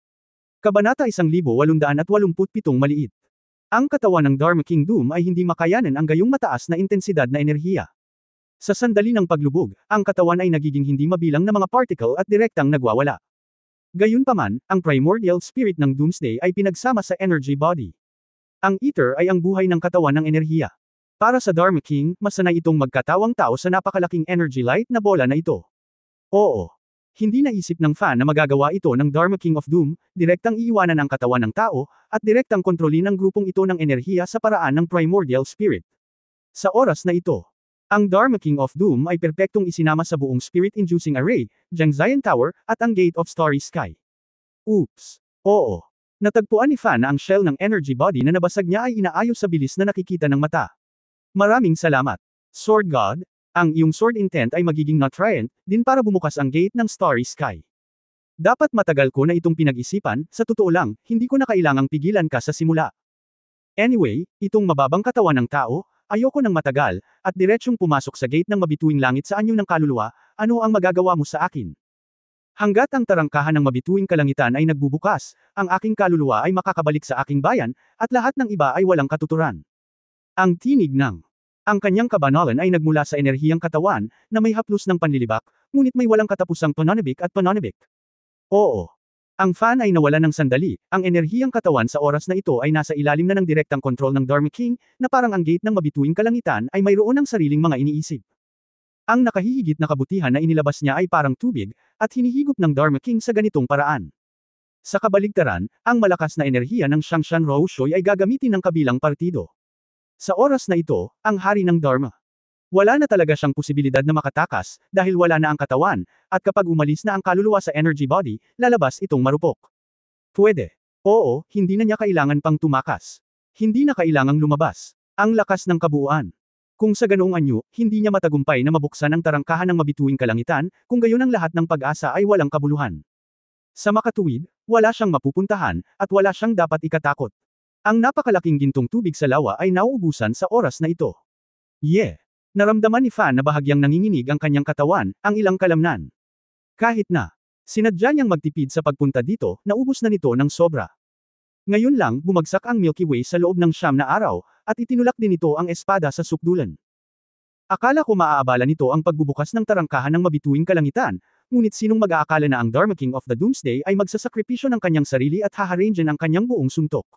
Kabanata 1887 Maliit. Ang katawan ng Dharma King Doom ay hindi makayanan ang gayong mataas na intensidad na enerhiya. Sa sandali ng paglubog, ang katawan ay nagiging hindi mabilang na mga particle at direktang nagwawala. Gayunpaman, ang primordial spirit ng Doomsday ay pinagsama sa energy body. Ang ether ay ang buhay ng katawan ng enerhiya. Para sa Dharma King, masanay itong magkatawang tao sa napakalaking energy light na bola na ito. Oo. Hindi naisip ng fan na magagawa ito ng Dharma King of Doom, direktang iiwanan ang katawan ng tao, at direktang kontrolin ang grupong ito ng enerhiya sa paraan ng primordial spirit. Sa oras na ito, ang Dharma King of Doom ay perpektong isinama sa buong spirit-inducing array, Jiangxian Tower, at ang Gate of Starry Sky. Oops. Oo. Natagpuan ni Fan na ang shell ng energy body na nabasag niya ay inaayos sa bilis na nakikita ng mata. Maraming salamat. Sword God, ang iyong sword intent ay magiging nutrient, din para bumukas ang gate ng Starry Sky. Dapat matagal ko na itong pinag-isipan, sa totoo lang, hindi ko na kailangang pigilan ka sa simula. Anyway, itong mababang katawan ng tao, ayoko nang matagal, at diretsyong pumasok sa gate ng mabituing langit sa anyo ng kaluluwa, ano ang magagawa mo sa akin? Hanggat ang tarangkahan ng mabituing kalangitan ay nagbubukas, ang aking kaluluwa ay makakabalik sa aking bayan, at lahat ng iba ay walang katuturan. Ang tinig ng ang kanyang kabanalan ay nagmula sa enerhiyang katawan, na may haplos ng panlilibak, ngunit may walang katapusang pananabik at pananabik. Oo. Ang fan ay nawala ng sandali, ang enerhiyang katawan sa oras na ito ay nasa ilalim na ng direktang kontrol ng Dharma King, na parang ang gate ng mabituing kalangitan ay mayroon ng sariling mga iniisip. Ang nakahihigit na kabutihan na inilabas niya ay parang tubig, at hinihigop ng Dharma King sa ganitong paraan. Sa kabaligtaran, ang malakas na enerhiya ng Xiangshan Roushui ay gagamitin ng kabilang partido. Sa oras na ito, ang hari ng Dharma. Wala na talaga siyang posibilidad na makatakas, dahil wala na ang katawan, at kapag umalis na ang kaluluwa sa energy body, lalabas itong marupok. Pwede. Oo, hindi na niya kailangan pang tumakas. Hindi na kailangang lumabas. Ang lakas ng kabuuan. Kung sa ganoong anyo, hindi niya matagumpay na mabuksan ang tarangkahan ng mabituing kalangitan, kung gayon ang lahat ng pag-asa ay walang kabuluhan. Sa makatuwid, wala siyang mapupuntahan, at wala siyang dapat ikatakot. Ang napakalaking gintong tubig sa lawa ay nauubusan sa oras na ito. Yeah. Naramdaman ni Fan na bahagyang nanginginig ang kanyang katawan, ang ilang kalamnan. Kahit na sinadya niyang magtipid sa pagpunta dito, naubos na nito ng sobra. Ngayon lang, bumagsak ang Milky Way sa loob ng 9 na araw, at itinulak din nito ang espada sa sukdulan. Akala ko maaabala nito ang pagbubukas ng tarangkahan ng mabituing kalangitan, ngunit sinong mag-aakala na ang Dharma King of the Doomsday ay magsasakripisyo ng kanyang sarili at haharangen ang kanyang buong suntok.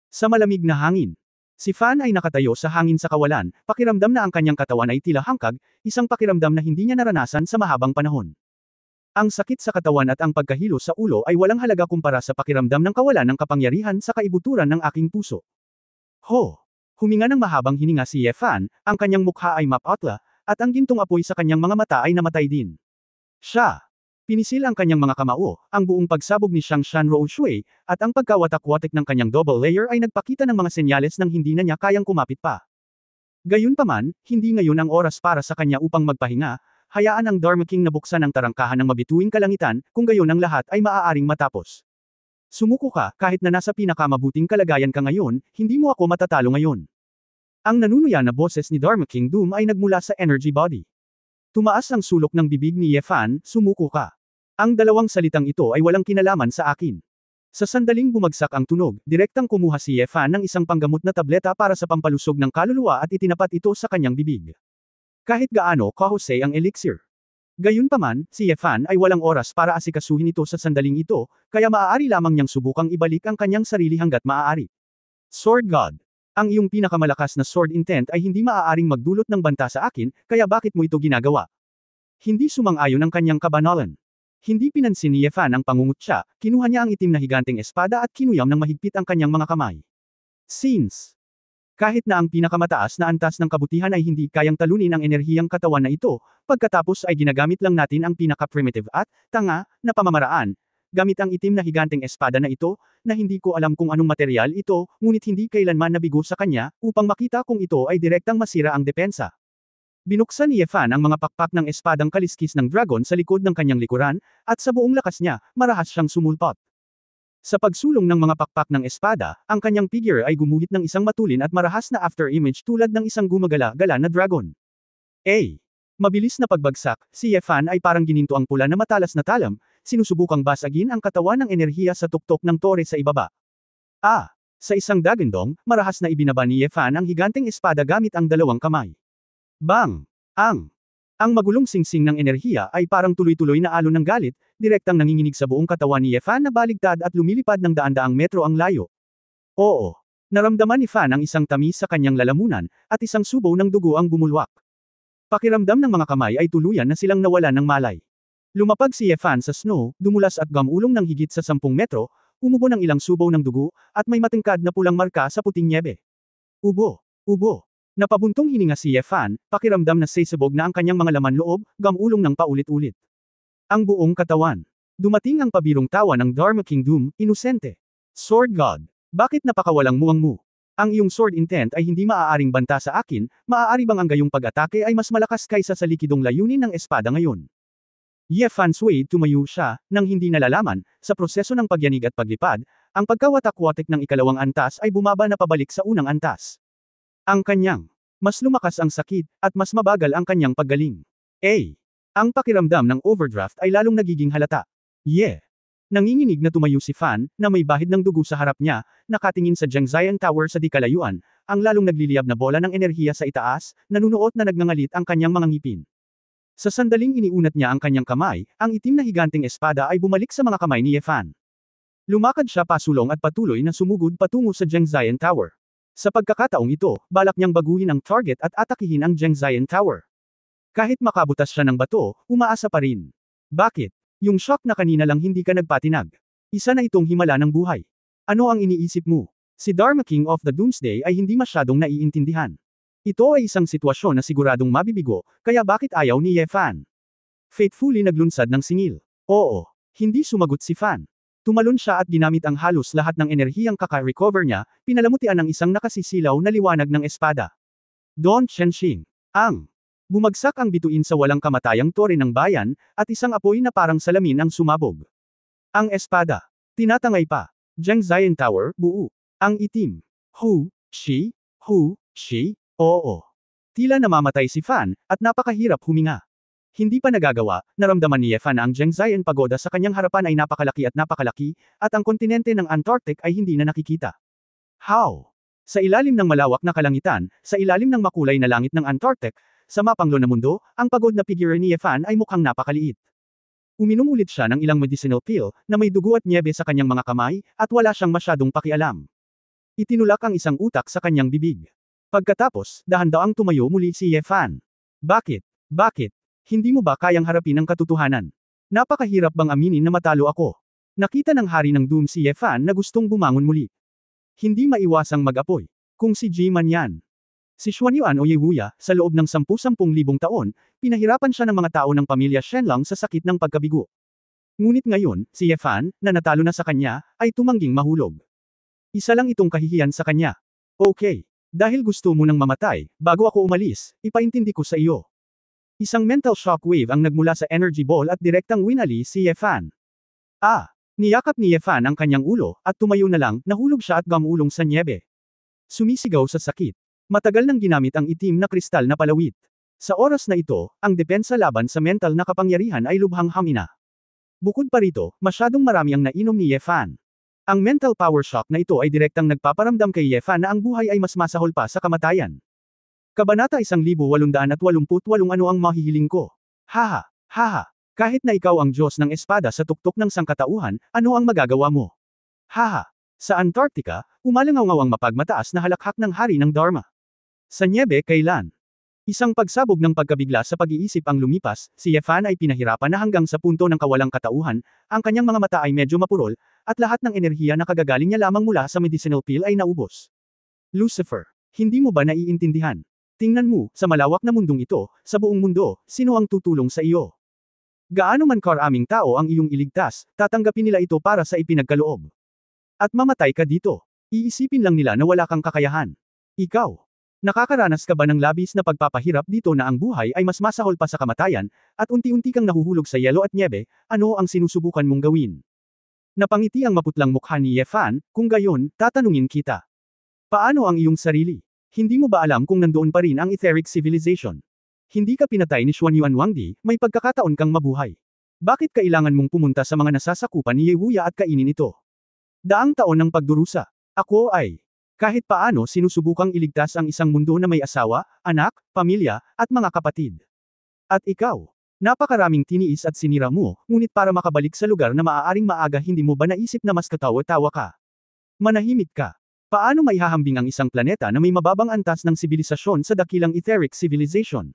Sa malamig na hangin. Si Fan ay nakatayo sa hangin sa kawalan, pakiramdam na ang kanyang katawan ay tila hangkag, isang pakiramdam na hindi niya naranasan sa mahabang panahon. Ang sakit sa katawan at ang pagkahilo sa ulo ay walang halaga kumpara sa pakiramdam ng kawalan ng kapangyarihan sa kaibuturan ng aking puso. Ho! Huminga ng mahabang hininga si Ye Fan, ang kanyang mukha ay mapatla, at ang gintong apoy sa kanyang mga mata ay namatay din. Siya! Pinisil ang kanyang mga kamao, ang buong pagsabog ni Xiangshan Roushui, at ang pagkawatak-watik ng kanyang double layer ay nagpakita ng mga senyales ng hindi na niya kayang kumapit pa. Gayunpaman, hindi ngayon ang oras para sa kanya upang magpahinga, hayaan ang Dharma King na buksan ang tarangkahan ng mabituing kalangitan, kung gayon ang lahat ay maaaring matapos. Sumuko ka, kahit na nasa pinakamabuting kalagayan ka ngayon, hindi mo ako matatalo ngayon. Ang nanunuya na boses ni Dharma King Doom ay nagmula sa energy body. Tumaas ang sulok ng bibig ni Ye Fan, sumuko ka. Ang dalawang salitang ito ay walang kinalaman sa akin. Sa sandaling bumagsak ang tunog, direktang kumuha si Ye Fan ng isang panggamot na tableta para sa pampalusog ng kaluluwa at itinapat ito sa kanyang bibig. Kahit gaano kahusay ang elixir. Gayunpaman, si Ye Fan ay walang oras para asikasuhin ito sa sandaling ito, kaya maaari lamang niyang subukang ibalik ang kanyang sarili hanggat maaari. Sword God. Ang iyong pinakamalakas na sword intent ay hindi maaaring magdulot ng banta sa akin, kaya bakit mo ito ginagawa? Hindi sumang-ayon ang kanyang kabanalan. Hindi pinansin ni Ye Fan ang pangungutya, kinuha niya ang itim na higanteng espada at kinuyam ng mahigpit ang kanyang mga kamay. Since kahit na ang pinakamataas na antas ng kabutihan ay hindi kayang talunin ang enerhiyang katawan na ito, pagkatapos ay ginagamit lang natin ang pinaka-primitive at tanga na pamamaraan, gamit ang itim na higanteng espada na ito, na hindi ko alam kung anong material ito, ngunit hindi kailanman nabigo sa kanya, upang makita kung ito ay direktang masira ang depensa. Binuksan ni Yefan ang mga pakpak ng espadang kaliskis ng dragon sa likod ng kanyang likuran, at sa buong lakas niya, marahas siyang sumulpot. Sa pagsulong ng mga pakpak ng espada, ang kanyang figure ay gumuhit ng isang matulin at marahas na after-image tulad ng isang gumagala-gala na dragon. Mabilis na pagbagsak, si Yefan ay parang gininto ang pula na matalas na talam, sinusubukang basagin ang katawan ng enerhiya sa tuktok ng tore sa ibaba. Sa isang dagandong, marahas na ibinaba ni Yefan ang higanteng espada gamit ang dalawang kamay. Bang! Ang magulong singsing ng enerhiya ay parang tuloy-tuloy na alon ng galit, direktang nanginginig sa buong katawan ni Yefan na baligtad at lumilipad ng daan-daang metro ang layo. Oo. Naramdaman ni Fan ang isang tamis sa kanyang lalamunan, at isang subaw ng dugo ang bumulwak. Pakiramdam ng mga kamay ay tuluyan na silang nawalan ng malay. Lumapag si Yefan sa snow, dumulas at gamulong ng higit sa 10 metro, umubo ng ilang subaw ng dugo, at may matingkad na pulang marka sa puting nyebe. Ubo! Napabuntong hininga si Yefan, pakiramdam na sisibog na ang kanyang mga laman loob, gamulong ng paulit-ulit. Ang buong katawan. Dumating ang pabirong tawa ng Dharma King Doom, inosente. Sword God. Bakit napakawalang muwang mo? Ang iyong sword intent ay hindi maaaring banta sa akin, maaari bang ang gayong pag-atake ay mas malakas kaysa sa likidong layunin ng espada ngayon? Yefan swayed tumayo siya, nang hindi nalalaman, sa proseso ng pagyanig at paglipad, ang pagkawatak-watik ng ikalawang antas ay bumaba na pabalik sa unang antas. Mas lumakas ang sakit, at mas mabagal ang kanyang paggaling. Ang pakiramdam ng overdraft ay lalong nagiging halata. Nanginginig na tumayo si Fan, na may bahid ng dugo sa harap niya, nakatingin sa Jiangxian Tower sa di kalayuan, ang lalong nagliliyab na bola ng enerhiya sa itaas, nanunuot na nagngangalit ang kanyang mga ngipin. Sa sandaling iniunat niya ang kanyang kamay, ang itim na higanteng espada ay bumalik sa mga kamay ni Yefan. Lumakad siya pasulong at patuloy na sumugod patungo sa Jiangxian Tower. Sa pagkakataong ito, balak niyang baguhin ang target at atakihin ang Jiangxian Tower. Kahit makabutas siya ng bato, umaasa pa rin. Bakit? Yung shock na kanina lang hindi ka nagpatinag. Isa na itong himala ng buhay. Ano ang iniisip mo? Si Dharma King of the Doomsday ay hindi masyadong naiintindihan. Ito ay isang sitwasyon na siguradong mabibigo, kaya bakit ayaw ni Yefan? Faithfully naglunsad ng singil. Oo. Hindi sumagot si Fan. Tumalon siya at ginamit ang halos lahat ng enerhiyang kaka-recover niya, pinalamutian ng isang nakasisilaw na liwanag ng espada. Don Chenxing. Bumagsak ang bituin sa walang kamatayang tore ng bayan, at isang apoy na parang salamin ang sumabog. Ang espada. Tinatangay pa. Jiangxian Tower, buo. Ang itim. Hu, Shi, oo. Tila namamatay si Fan, at napakahirap huminga. Hindi pa nagagawa, naramdaman ni Yefan na ang Jiangxian Pagoda sa kanyang harapan ay napakalaki, at ang kontinente ng Antarctic ay hindi na nakikita. How? Sa ilalim ng malawak na kalangitan, sa ilalim ng makulay na langit ng Antarctic, sa mapanglo na mundo, ang pagod na figure ni Yefan ay mukhang napakaliit. Uminom ulit siya ng ilang medicinal pill, na may dugo at nyebe sa kanyang mga kamay, at wala siyang masyadong pakialam. Itinulak ang isang utak sa kanyang bibig. Pagkatapos, dahan-daang tumayo muli si Yefan. Bakit? Hindi mo ba kayang harapin ang katotohanan? Napakahirap bang aminin na matalo ako? Nakita ng hari ng Doom si Yefan na gustong bumangon muli. Hindi maiwasang mag-apoy. Kung si Jiman yan. Si Xuanyuan o Yehuya, sa loob ng 10,000 taon, pinahirapan siya ng mga tao ng pamilya Shenlong sa sakit ng pagkabigo. Ngunit ngayon, si Yefan, na natalo na sa kanya, ay tumangging mahulog. Isa lang itong kahihiyan sa kanya. Okay. Dahil gusto mo nang mamatay, bago ako umalis, ipaintindi ko sa iyo. Isang mental shockwave ang nagmula sa energy ball at direktang winali si Yefan. Niyakap ni Yefan ang kanyang ulo, at tumayo na lang, nahulog siya at gamulong sa nyebe. Sumisigaw sa sakit. Matagal nang ginamit ang itim na kristal na palawit. Sa oras na ito, ang depensa laban sa mental na kapangyarihan ay lubhang hamina. Bukod pa rito, masyadong marami ang nainom ni Yefan. Ang mental power shock na ito ay direktang nagpaparamdam kay Yefan na ang buhay ay mas masahol pa sa kamatayan. Kabanata 1888. Ano ang mahihiling ko? Haha. Kahit na ikaw ang Diyos ng espada sa tuktok ng sangkatauhan, ano ang magagawa mo? Haha. Sa Antarctica, umalangaw ang mapagmataas na halakhak ng hari ng Dharma. Sa nyebe kailan? Isang pagsabog ng pagkabigla sa pag-iisip ang lumipas, si Yefan ay pinahirapan na hanggang sa punto ng kawalang katauhan, ang kanyang mga mata ay medyo mapurol, at lahat ng enerhiya na kagagaling niya lamang mula sa medicinal pill ay naubos. Lucifer, hindi mo ba naiintindihan? Tingnan mo, sa malawak na mundong ito, sa buong mundo, sino ang tutulong sa iyo? Gaano man karaming tao ang iyong iligtas, tatanggapin nila ito para sa ipinagkaloob. At mamatay ka dito. Iisipin lang nila na wala kang kakayahan. Ikaw. Nakakaranas ka ba ng labis na pagpapahirap dito na ang buhay ay mas masahol pa sa kamatayan, at unti-unti kang nahuhulog sa yelo at nyebe, ano ang sinusubukan mong gawin? Napangiti ang maputlang mukha ni Ye Fan, kung gayon, tatanungin kita. Paano ang iyong sarili? Hindi mo ba alam kung nandoon pa rin ang etheric civilization? Hindi ka pinatay ni Xuanyuan Wangdi, may pagkakataon kang mabuhay. Bakit kailangan mong pumunta sa mga nasasakupan ni Ye Wuya at kainin ito? Daang taon ng pagdurusa. Ako ay kahit paano sinusubukang iligtas ang isang mundo na may asawa, anak, pamilya, at mga kapatid. At ikaw, napakaraming tiniis at sinira mo, ngunit para makabalik sa lugar na maaaring maaga hindi mo ba naisip na mas katawa-tawa ka? Manahimik ka. Paano maihahambing ang isang planeta na may mababang antas ng sibilisasyon sa dakilang etheric civilization?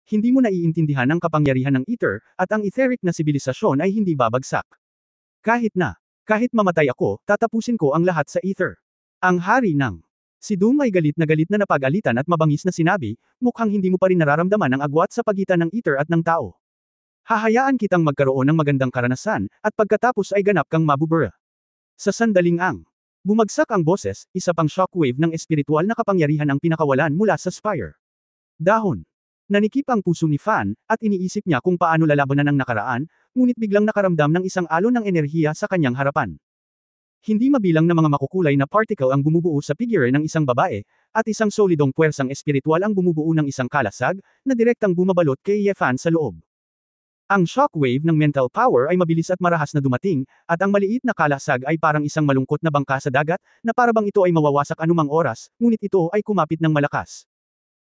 Hindi mo naiintindihan ang kapangyarihan ng ether, at ang etheric na sibilisasyon ay hindi babagsak. Kahit mamatay ako, tatapusin ko ang lahat sa ether. Ang hari ng si Doom ay galit na napag-alitan at mabangis na sinabi, mukhang hindi mo pa rin nararamdaman ang agwat sa pagitan ng ether at ng tao. Hahayaan kitang magkaroon ng magandang karanasan, at pagkatapos ay ganap kang mabubura. Sa sandaling bumagsak ang boses, isa pang shockwave ng espiritual na kapangyarihan ang pinakawalan mula sa spire. Dahon. Nanikip ang puso ni Fan, at iniisip niya kung paano lalabanan ang nakaraan, ngunit biglang nakaramdam ng isang alon ng enerhiya sa kanyang harapan. Hindi mabilang na mga makukulay na particle ang bumubuo sa figure ng isang babae, at isang solidong puwersang espiritual ang bumubuo ng isang kalasag, na direktang bumabalot kay Ye Fan sa loob. Ang shockwave ng mental power ay mabilis at marahas na dumating, at ang maliit na kalasag ay parang isang malungkot na bangka sa dagat, na parabang ito ay mawawasak anumang oras, ngunit ito ay kumapit ng malakas.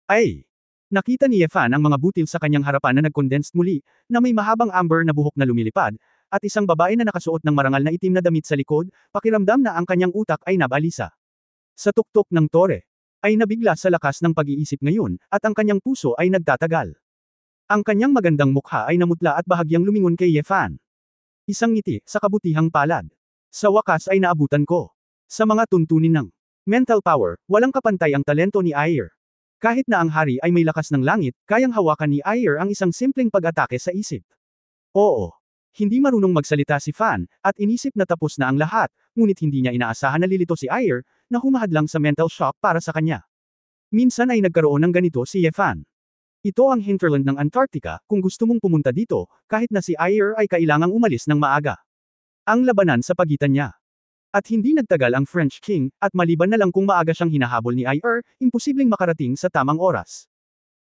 Ay! Nakita ni Ye Fan ang mga butil sa kanyang harapan na nag-condensed muli, na may mahabang amber na buhok na lumilipad, at isang babae na nakasuot ng marangal na itim na damit sa likod, pakiramdam na ang kanyang utak ay nabalisa. Sa tuktok ng tore, ay nabigla sa lakas ng pag-iisip ngayon, at ang kanyang puso ay nagtatagal. Ang kanyang magandang mukha ay namutla at bahagyang lumingon kay Ye Fan. Isang ngiti, sa kabutihang palad. Sa wakas ay naabutan ko. Sa mga tuntunin ng mental power, walang kapantay ang talento ni Ayer. Kahit na ang hari ay may lakas ng langit, kayang hawakan ni Ayer ang isang simpleng pag-atake sa isip. Oo. Hindi marunong magsalita si Fan, at inisip na tapos na ang lahat, ngunit hindi niya inaasahan na lilito si Ayer, na humahad lang sa mental shock para sa kanya. Minsan ay nagkaroon ng ganito si Ye Fan. Ito ang hinterland ng Antarctica, kung gusto mong pumunta dito, kahit na si Ayer ay kailangang umalis ng maaga. Ang labanan sa pagitan niya. At hindi nagtagal ang French King, at maliban na lang kung maaga siyang hinahabol ni Ayer, imposibleng makarating sa tamang oras.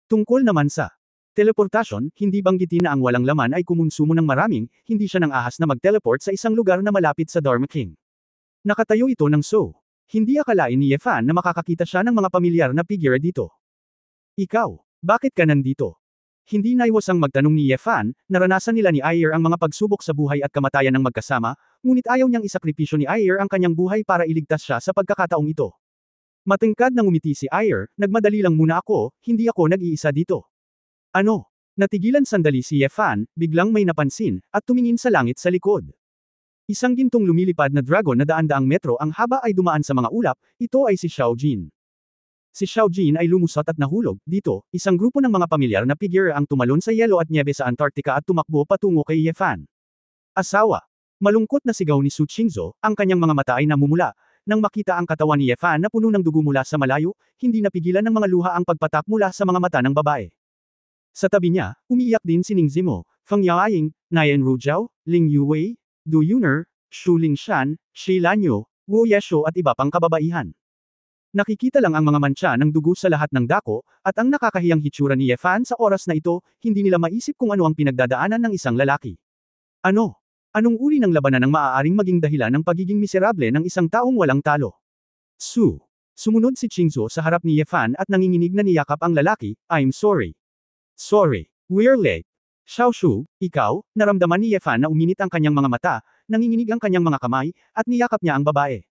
Tungkol naman sa teleportasyon, hindi banggitin na ang walang laman ay kumonsumo ng maraming, hindi siya nang ahas na mag-teleport sa isang lugar na malapit sa Dharma King. Nakatayo ito ng hindi akalain ni Ye Fan na makakakita siya ng mga pamilyar na figure dito. Ikaw, bakit ka nandito? Hindi naiwasang magtanong ni Ye Fan, naranasan nila ni Ayer ang mga pagsubok sa buhay at kamatayan ng magkasama, ngunit ayaw niyang isakripisyo ni Ayer ang kanyang buhay para iligtas siya sa pagkakataong ito. Matingkad na ngumiti si Ayer, nagmadali lang muna ako, hindi ako nag-iisa dito. Ano? Natigilan sandali si Ye Fan, biglang may napansin, at tumingin sa langit sa likod. Isang gintong lumilipad na dragon na daan-daang metro ang haba ay dumaan sa mga ulap, ito ay si Xiao Jin. Si Xiao Jin ay lumusot at nahulog, dito, isang grupo ng mga pamilyar na figure ang tumalon sa yelo at nyebe sa Antarctica at tumakbo patungo kay Ye Fan. Asawa. Malungkot na sigaw ni Su Qingzhou, ang kanyang mga mata ay namumula, nang makita ang katawan ni Ye Fan na puno ng dugo mula sa malayo, hindi napigilan ng mga luha ang pagpatak mula sa mga mata ng babae. Sa tabi niya, umiiyak din si Ning Zimo, Feng Yaoying, Nian Rujiao, Ling Yuwei, Du Yuner, Shu Lingshan, Shi Lanyo, Wu Yesho at iba pang kababaihan. Nakikita lang ang mga mantsa ng dugo sa lahat ng dako, at ang nakakahiyang hitsura ni Ye Fan sa oras na ito, hindi nila maisip kung ano ang pinagdadaanan ng isang lalaki. Ano? Anong uri ng labanan ang maaaring maging dahilan ng pagiging miserable ng isang taong walang talo? Sumunod si Qingzhou sa harap ni Ye Fan at nanginginig na niyakap ang lalaki, I'm sorry. Sorry, we're late. Xiaoshu, ikaw, naramdaman ni Ye Fan na uminit ang kanyang mga mata, nanginginig ang kanyang mga kamay, at niyakap niya ang babae.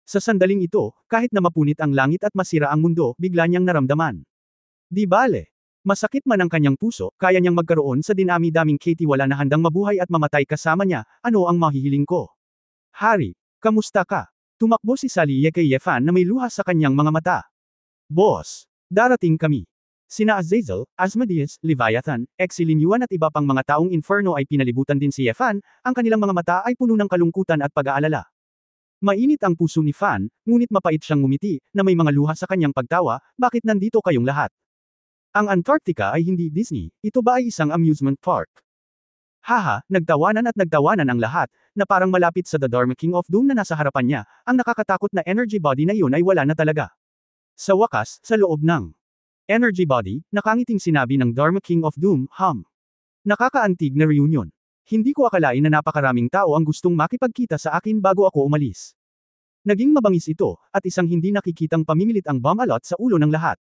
Sa sandaling ito, kahit na mapunit ang langit at masira ang mundo, bigla niyang naramdaman. Di bale. Masakit man ang kanyang puso, kaya niyang magkaroon sa dinami-daming katiwala na handang mabuhay at mamatay kasama niya, ano ang mahihiling ko? Hari, kamusta ka? Tumakbo si Sally Ye kay Ye Fan na may luha sa kanyang mga mata. Boss, darating kami. Sina Azazel, Asmodeus, Leviathan, Exilin Yuan at iba pang mga taong inferno ay pinalibutan din si Ye Fan, ang kanilang mga mata ay puno ng kalungkutan at pag-aalala. Mainit ang puso ni Fan, ngunit mapait siyang ngumiti, na may mga luha sa kanyang pagtawa, bakit nandito kayong lahat? Ang Antarctica ay hindi Disney, ito ba ay isang amusement park? Haha, nagtawanan ang lahat, na parang malapit sa The Dharma King of Doom na nasa harapan niya, ang nakakatakot na energy body na iyon ay wala na talaga. Sa wakas, sa loob ng energy body, nakangiting sinabi ng Dharma King of Doom, Nakakaantig na reunion. Hindi ko akalain na napakaraming tao ang gustong makipagkita sa akin bago ako umalis. Naging mabangis ito, at isang hindi nakikitang pamimilit ang bomb alot sa ulo ng lahat.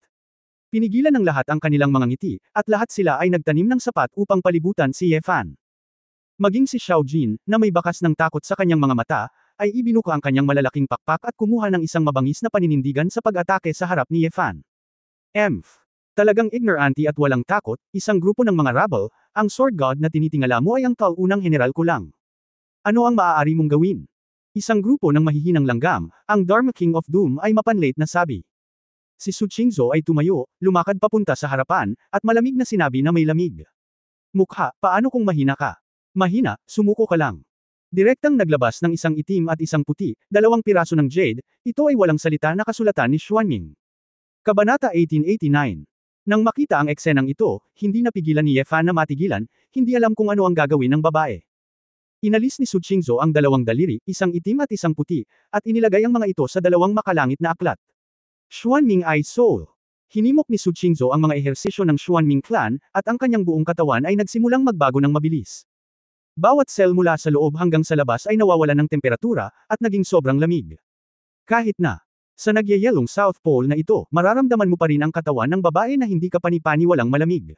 Pinigilan ng lahat ang kanilang mga ngiti, at lahat sila ay nagtanim ng sapat upang palibutan si Ye Fan. Maging si Xiao Jin, na may bakas ng takot sa kanyang mga mata, ay ibinuka ang kanyang malalaking pakpak at kumuha ng isang mabangis na paninindigan sa pag-atake sa harap ni Ye Fan. Talagang ignorante at walang takot, isang grupo ng mga rabble, ang Sword God na tinitingala mo ay ang unang general ko lang. Ano ang maaari mong gawin? Isang grupo ng mahihinang langgam, ang Dharma King of Doom ay mapanlate na sabi. Si Su Qingzhou ay tumayo, lumakad papunta sa harapan, at malamig na sinabi na may lamig. Mukha, paano kung mahina ka? Mahina, sumuko ka lang. Direktang naglabas ng isang itim at isang puti, 2 piraso ng jade, ito ay walang salita na kasulatan ni Xuanming. Kabanata 1889. Nang makita ang eksenang ito, hindi napigilan ni Ye Fan na matigilan, hindi alam kung ano ang gagawin ng babae. Inalis ni Su Qingzhou ang 2 daliri, isang itim at isang puti, at inilagay ang mga ito sa 2 makalangit na aklat. Xuanming ay soul. Hinimok ni Su Qingzhou ang mga ehersisyo ng Xuanming clan, at ang kanyang buong katawan ay nagsimulang magbago ng mabilis. Bawat cell mula sa loob hanggang sa labas ay nawawalan ng temperatura, at naging sobrang lamig. Kahit na sa nagyayelong South Pole na ito, mararamdaman mo pa rin ang katawan ng babae na hindi kapani-pani walang malamig.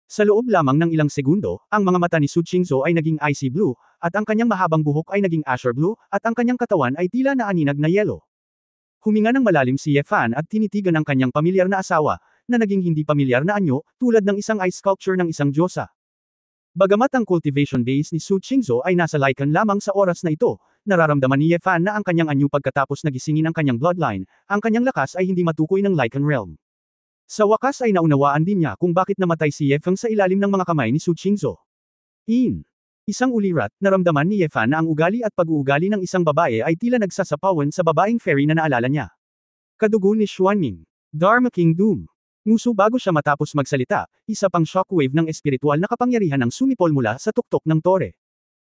Sa loob lamang ng ilang segundo, ang mga mata ni Su Qingzhou ay naging icy blue, at ang kanyang mahabang buhok ay naging azure blue, at ang kanyang katawan ay tila na aninag na yelo. Huminga ng malalim si Ye Fan at tinitigan ang kanyang pamilyar na asawa, na naging hindi pamilyar na anyo, tulad ng isang ice sculpture ng isang diyosa. Bagamat ang cultivation base ni Su Qingzhou ay nasa Lycan lamang sa oras na ito, nararamdaman ni Ye Fan na ang kanyang anyo pagkatapos nagisingin ang kanyang bloodline, ang kanyang lakas ay hindi matukoy ng Lycan realm. Sa wakas ay naunawaan din niya kung bakit namatay si Ye Feng sa ilalim ng mga kamay ni Su Qingzhou. Isang ulirat, naramdaman ni Ye Fan na ang ugali at pag-uugali ng isang babae ay tila nagsasapawan sa babaeng fairy na naalala niya. Kadugo ni Xuanming. Dharma King Doom. Nguso bago siya matapos magsalita, isa pang shockwave ng espiritual na kapangyarihan ang sumipol mula sa tuktok ng tore.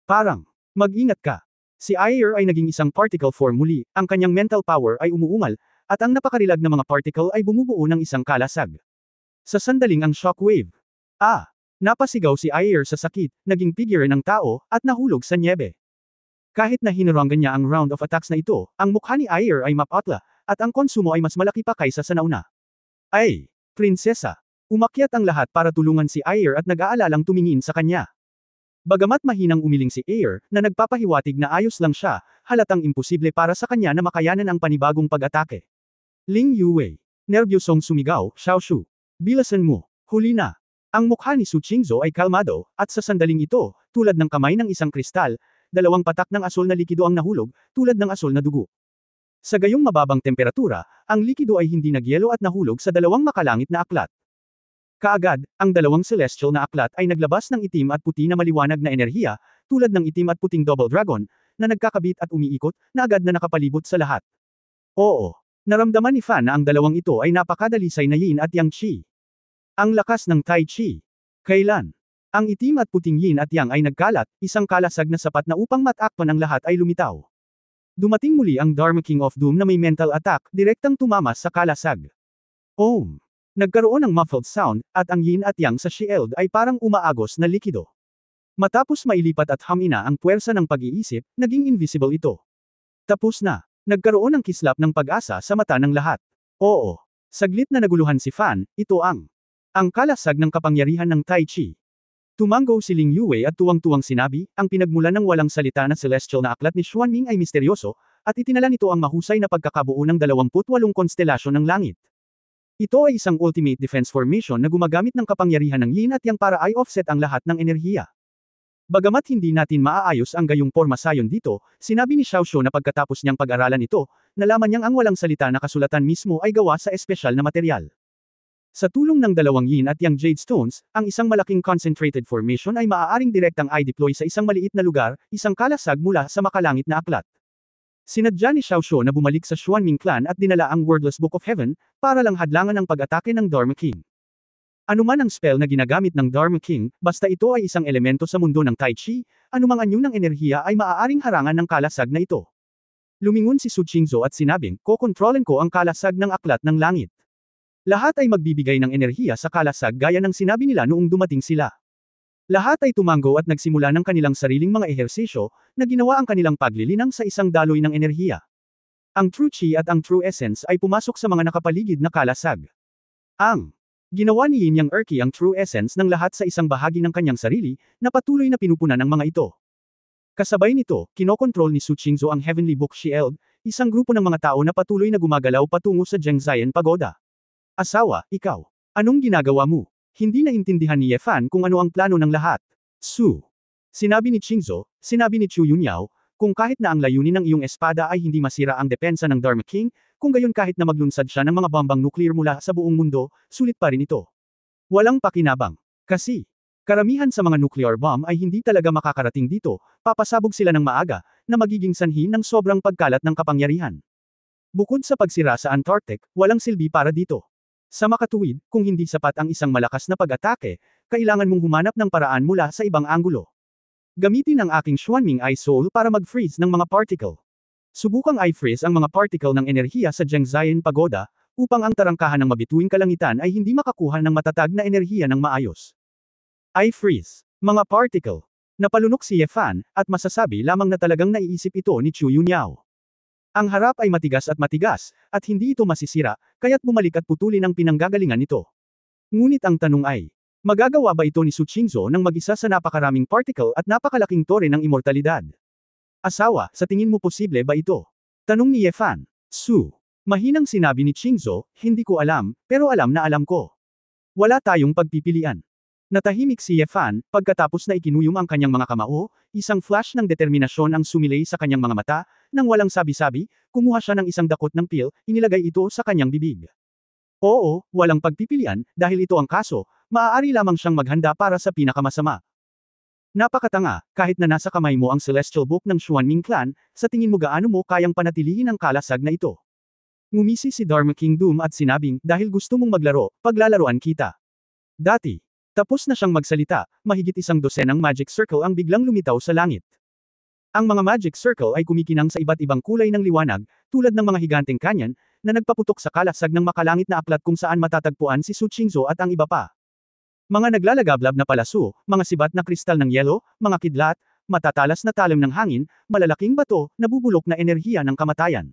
Parang, mag-ingat ka. Si Ayer ay naging isang particle form muli, ang kanyang mental power ay umuungal, at ang napakarilag na mga particle ay bumubuo ng isang kalasag. Sa sandaling ang shockwave. Napasigaw si Ayer sa sakit, naging figure ng tao, at nahulog sa nyebe. Kahit na hinuranggan niya ang round of attacks na ito, ang mukha ni Ayer ay mapatla, at ang konsumo ay mas malaki pa kaysa sa nauna. Ay! Prinsesa. Umakyat ang lahat para tulungan si Ayer at nag-aalalang tumingin sa kanya. Bagamat mahinang umiling si Ayer, na nagpapahiwatig na ayos lang siya, halatang imposible para sa kanya na makayanan ang panibagong pag-atake. Ling Yuwei. Nerbyosong sumigaw, Xiaoshu. Bilasan mo. Huli na. Ang mukha ni Su Qingzhou ay kalmado, at sa sandaling ito, tulad ng kamay ng isang kristal, 2 patak ng asul na likido ang nahulog, tulad ng asul na dugo. Sa gayong mababang temperatura, ang likido ay hindi nagyelo at nahulog sa 2 makalangit na aklat. Kaagad, ang 2 celestial na aklat ay naglabas ng itim at puti na maliwanag na enerhiya, tulad ng itim at puting double dragon, na nagkakabit at umiikot, na agad na nakapalibot sa lahat. Oo. Naramdaman ni Fan na ang 2 ito ay napakadalisay na yin at yang chi. Ang lakas ng Tai Chi. Kailan? Ang itim at puting yin at yang ay nagkalat, isang kalasag na sapat na upang matakpan ang lahat ay lumitaw. Dumating muli ang Dharma King of Doom na may mental attack, direktang tumamas sa kalasag. Nagkaroon ng muffled sound, at ang yin at yang sa shield ay parang umaagos na likido. Matapos mailipat at hamina ang puwersa ng pag-iisip, naging invisible ito. Tapos na. Nagkaroon ng kislap ng pag-asa sa mata ng lahat. Oo. Saglit na naguluhan si Fan, ito ang kalasag ng kapangyarihan ng Tai Chi. Tumango si Ling Yuwei at tuwang-tuwang sinabi, ang pinagmulan ng walang salita na celestial na aklat ni Xuanming ay misteryoso, at itinala nito ang mahusay na pagkakabuo ng 28 konstelasyon ng langit. Ito ay isang ultimate defense formation na gumagamit ng kapangyarihan ng yin at yang para i-offset ang lahat ng enerhiya. Bagamat hindi natin maaayos ang gayong porma sayon dito, sinabi ni Xiaoshu na pagkatapos niyang pag-aralan ito, nalaman niyang ang walang salita na kasulatan mismo ay gawa sa espesyal na material. Sa tulong ng 2 yin at yang jade stones, ang isang malaking concentrated formation ay maaaring direktang i-deploy sa isang maliit na lugar, isang kalasag mula sa makalangit na aklat. Sinadya ni Xiao Shuo na bumalik sa Xuanming clan at dinala ang Wordless Book of Heaven, para lang hadlangan ang pag-atake ng Dharma King. Anuman ang spell na ginagamit ng Dharma King, basta ito ay isang elemento sa mundo ng Tai Chi, anumang anyo ng enerhiya ay maaaring harangan ng kalasag na ito. Lumingon si Su Qingzhou at sinabing, kokontrolin ko ang kalasag ng aklat ng langit. Lahat ay magbibigay ng enerhiya sa kalasag gaya ng sinabi nila noong dumating sila. Lahat ay tumango at nagsimula ng kanilang sariling mga ehersisyo, na ginawa ang kanilang paglilinang sa isang daloy ng enerhiya. Ang True Chi at ang True Essence ay pumasok sa mga nakapaligid na kalasag. Ang ginawa ni Yin Yang Erqi ang True Essence ng lahat sa isang bahagi ng kanyang sarili, na patuloy na pinupunan ng mga ito. Kasabay nito, kinokontrol ni Su Qingzhou ang Heavenly Book Shield, isang grupo ng mga tao na patuloy na gumagalaw patungo sa Zhengzaiyan Pagoda. Asawa, ikaw. Anong ginagawa mo? Hindi naintindihan ni Ye Fan kung ano ang plano ng lahat. Su. Sinabi ni Qingzhou, sinabi ni Chu Yunyao, kung kahit na ang layunin ng iyong espada ay hindi masira ang depensa ng Dharma King, kung gayon kahit na maglunsad siya ng mga bombang nuclear mula sa buong mundo, sulit pa rin ito. Walang pakinabang. Kasi, karamihan sa mga nuclear bomb ay hindi talaga makakarating dito, papasabog sila ng maaga, na magiging sanhi ng sobrang pagkalat ng kapangyarihan. Bukod sa pagsira sa Antarctic, walang silbi para dito. Sa makatuwid, kung hindi sapat ang isang malakas na pag-atake, kailangan mong humanap ng paraan mula sa ibang anggulo. Gamitin ang aking Xuanming Eye Soul para mag-freeze ng mga particle. Subukang i-freeze ang mga particle ng enerhiya sa Zhengzaiyan Pagoda, upang ang tarangkahan ng mabituing kalangitan ay hindi makakuha ng matatag na enerhiya ng maayos. I-freeze. Mga particle. Napalunok si Ye Fan, at masasabi lamang na talagang naiisip ito ni Chu Yunyao. Ang harap ay matigas, at hindi ito masisira, kaya't bumalik at putulin ang pinanggagalingan nito. Ngunit ang tanong ay, magagawa ba ito ni Su Qingzhou nang mag-isa sa napakaraming particle at napakalaking tore ng immortalidad? Asawa, sa tingin mo posible ba ito? Tanong ni Ye Fan. Su. Mahinang sinabi ni Qingzhou, hindi ko alam, pero alam na alam ko. Wala tayong pagpipilian. Natahimik si Ye Fan, pagkatapos na ikinuyom ang kanyang mga kamao, isang flash ng determinasyon ang sumilay sa kanyang mga mata, nang walang sabi-sabi, kumuha siya ng isang dakot ng pil, inilagay ito sa kanyang bibig. Oo, walang pagpipilian, dahil ito ang kaso, maaari lamang siyang maghanda para sa pinakamasama. Napakatanga, kahit na nasa kamay mo ang Celestial Book ng Xuanming Clan, sa tingin mo gaano mo kayang panatilihin ang kalasag na ito? Ngumisi si Dharma King Doom at sinabing, dahil gusto mong maglaro, paglalaruan kita. Dati. Tapos na siyang magsalita, mahigit 100 magic circle ang biglang lumitaw sa langit. Ang mga magic circle ay kumikinang sa iba't ibang kulay ng liwanag, tulad ng mga higanteng kanyan, na nagpaputok sa kalasag ng makalangit na aklat kung saan matatagpuan si Su Qingzhou at ang iba pa. Mga naglalagablab na palaso, mga sibat na kristal ng yelo, mga kidlat, matatalas na talim ng hangin, malalaking bato, nabubulok na enerhiya ng kamatayan.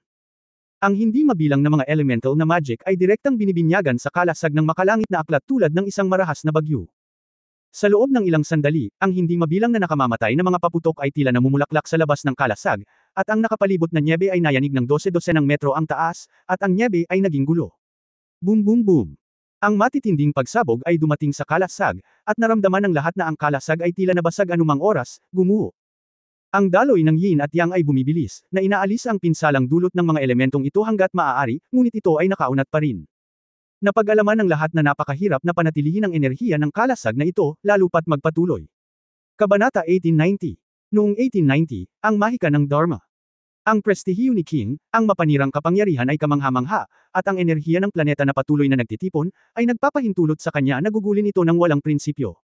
Ang hindi mabilang na mga elemental na magic ay direktang binibinyagan sa kalasag ng makalangit na aklat tulad ng isang marahas na bagyo. Sa loob ng ilang sandali, ang hindi mabilang na nakamamatay na mga paputok ay tila namumulaklak sa labas ng kalasag, at ang nakapalibot na nyebe ay nayanig ng 12-12 ng metro ang taas, at ang nyebe ay naging gulo. Boom boom boom. Ang matitinding pagsabog ay dumating sa kalasag, at naramdaman ng lahat na ang kalasag ay tila nabasag anumang oras, gumuho. Ang daloy ng yin at yang ay bumibilis, na inaalis ang pinsalang dulot ng mga elementong ito hanggat maaari, ngunit ito ay nakaunat pa rin. Napag-alaman ng lahat na napakahirap na panatilihin ang enerhiya ng kalasag na ito, lalo pat magpatuloy. Kabanata 1890. Noong 1890, ang mahika ng Dharma. Ang prestihiyo ni King, ang mapanirang kapangyarihan ay kamangha-mangha, at ang enerhiya ng planeta na patuloy na nagtitipon, ay nagpapahintulot sa kanya na gugulin ito ng walang prinsipyo.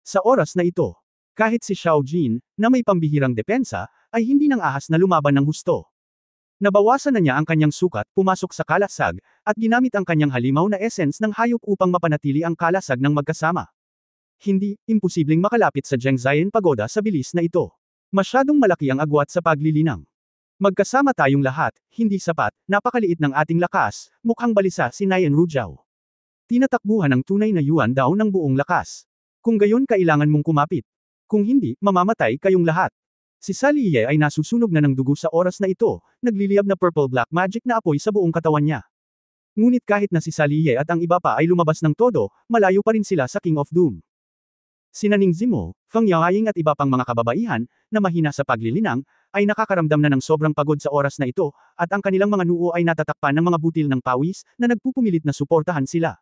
Sa oras na ito, kahit si Xiao Jin, na may pambihirang depensa, ay hindi nang ahas na lumaban ng husto. Nabawasan na niya ang kanyang sukat, pumasok sa kalasag, at ginamit ang kanyang halimaw na essence ng hayop upang mapanatili ang kalasag ng magkasama. Hindi, imposibleng makalapit sa Zhengzaiyan Pagoda sa bilis na ito. Masyadong malaki ang agwat sa paglilinang. Magkasama tayong lahat, hindi sapat, napakaliit ng ating lakas, mukhang balisa si Nayan Rujiao. Tinatakbuhan ng tunay na yuan daw ng buong lakas. Kung gayon kailangan mong kumapit. Kung hindi, mamamatay kayong lahat. Si Sally Ye ay nasusunog na ng dugo sa oras na ito, nagliliyab na purple-black magic na apoy sa buong katawan niya. Ngunit kahit na si Sally Ye at ang iba pa ay lumabas ng todo, malayo pa rin sila sa King of Doom. Sina Ning Zimo, Fang Yaoying at iba pang mga kababaihan, na mahina sa paglilinang, ay nakakaramdam na ng sobrang pagod sa oras na ito, at ang kanilang mga noo ay natatakpan ng mga butil ng pawis, na nagpupumilit na suportahan sila.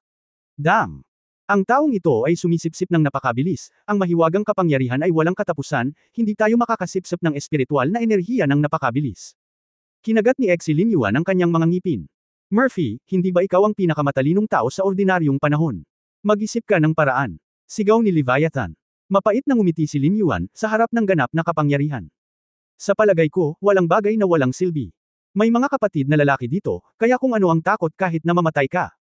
Damn! Ang taong ito ay sumisipsip ng napakabilis, ang mahiwagang kapangyarihan ay walang katapusan, hindi tayo makakasipsip ng espiritual na enerhiya ng napakabilis. Kinagat ni Exi Lin Yuan ang kanyang mga ngipin. Murphy, hindi ba ikaw ang pinakamatalinong tao sa ordinaryong panahon? Mag-isip ka ng paraan. Sigaw ni Leviathan. Mapait na ngumiti si Lin Yuan sa harap ng ganap na kapangyarihan. Sa palagay ko, walang bagay na walang silbi. May mga kapatid na lalaki dito, kaya kung ano ang takot kahit na mamatay ka.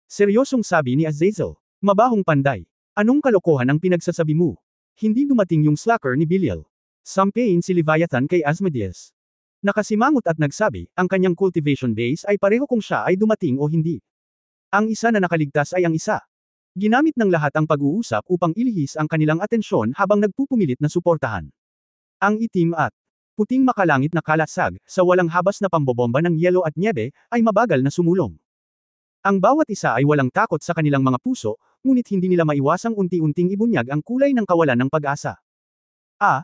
Seryosong sabi ni Azazel. Mabahong panday. Anong kalokohan ang pinagsasabi mo? Hindi dumating yung slacker ni Belial. Sampain si Leviathan kay Asmodeus. Nakasimangot at nagsabi, ang kanyang cultivation base ay pareho kung siya ay dumating o hindi. Ang isa na nakaligtas ay ang isa. Ginamit ng lahat ang pag-uusap upang ilihis ang kanilang atensyon habang nagpupumilit na suportahan. Ang itim at puting makalangit na kalasag, sa walang habas na pambobomba ng yelo at nyebe, ay mabagal na sumulong. Ang bawat isa ay walang takot sa kanilang mga puso, ngunit hindi nila maiwasang unti-unting ibunyag ang kulay ng kawalan ng pag-asa.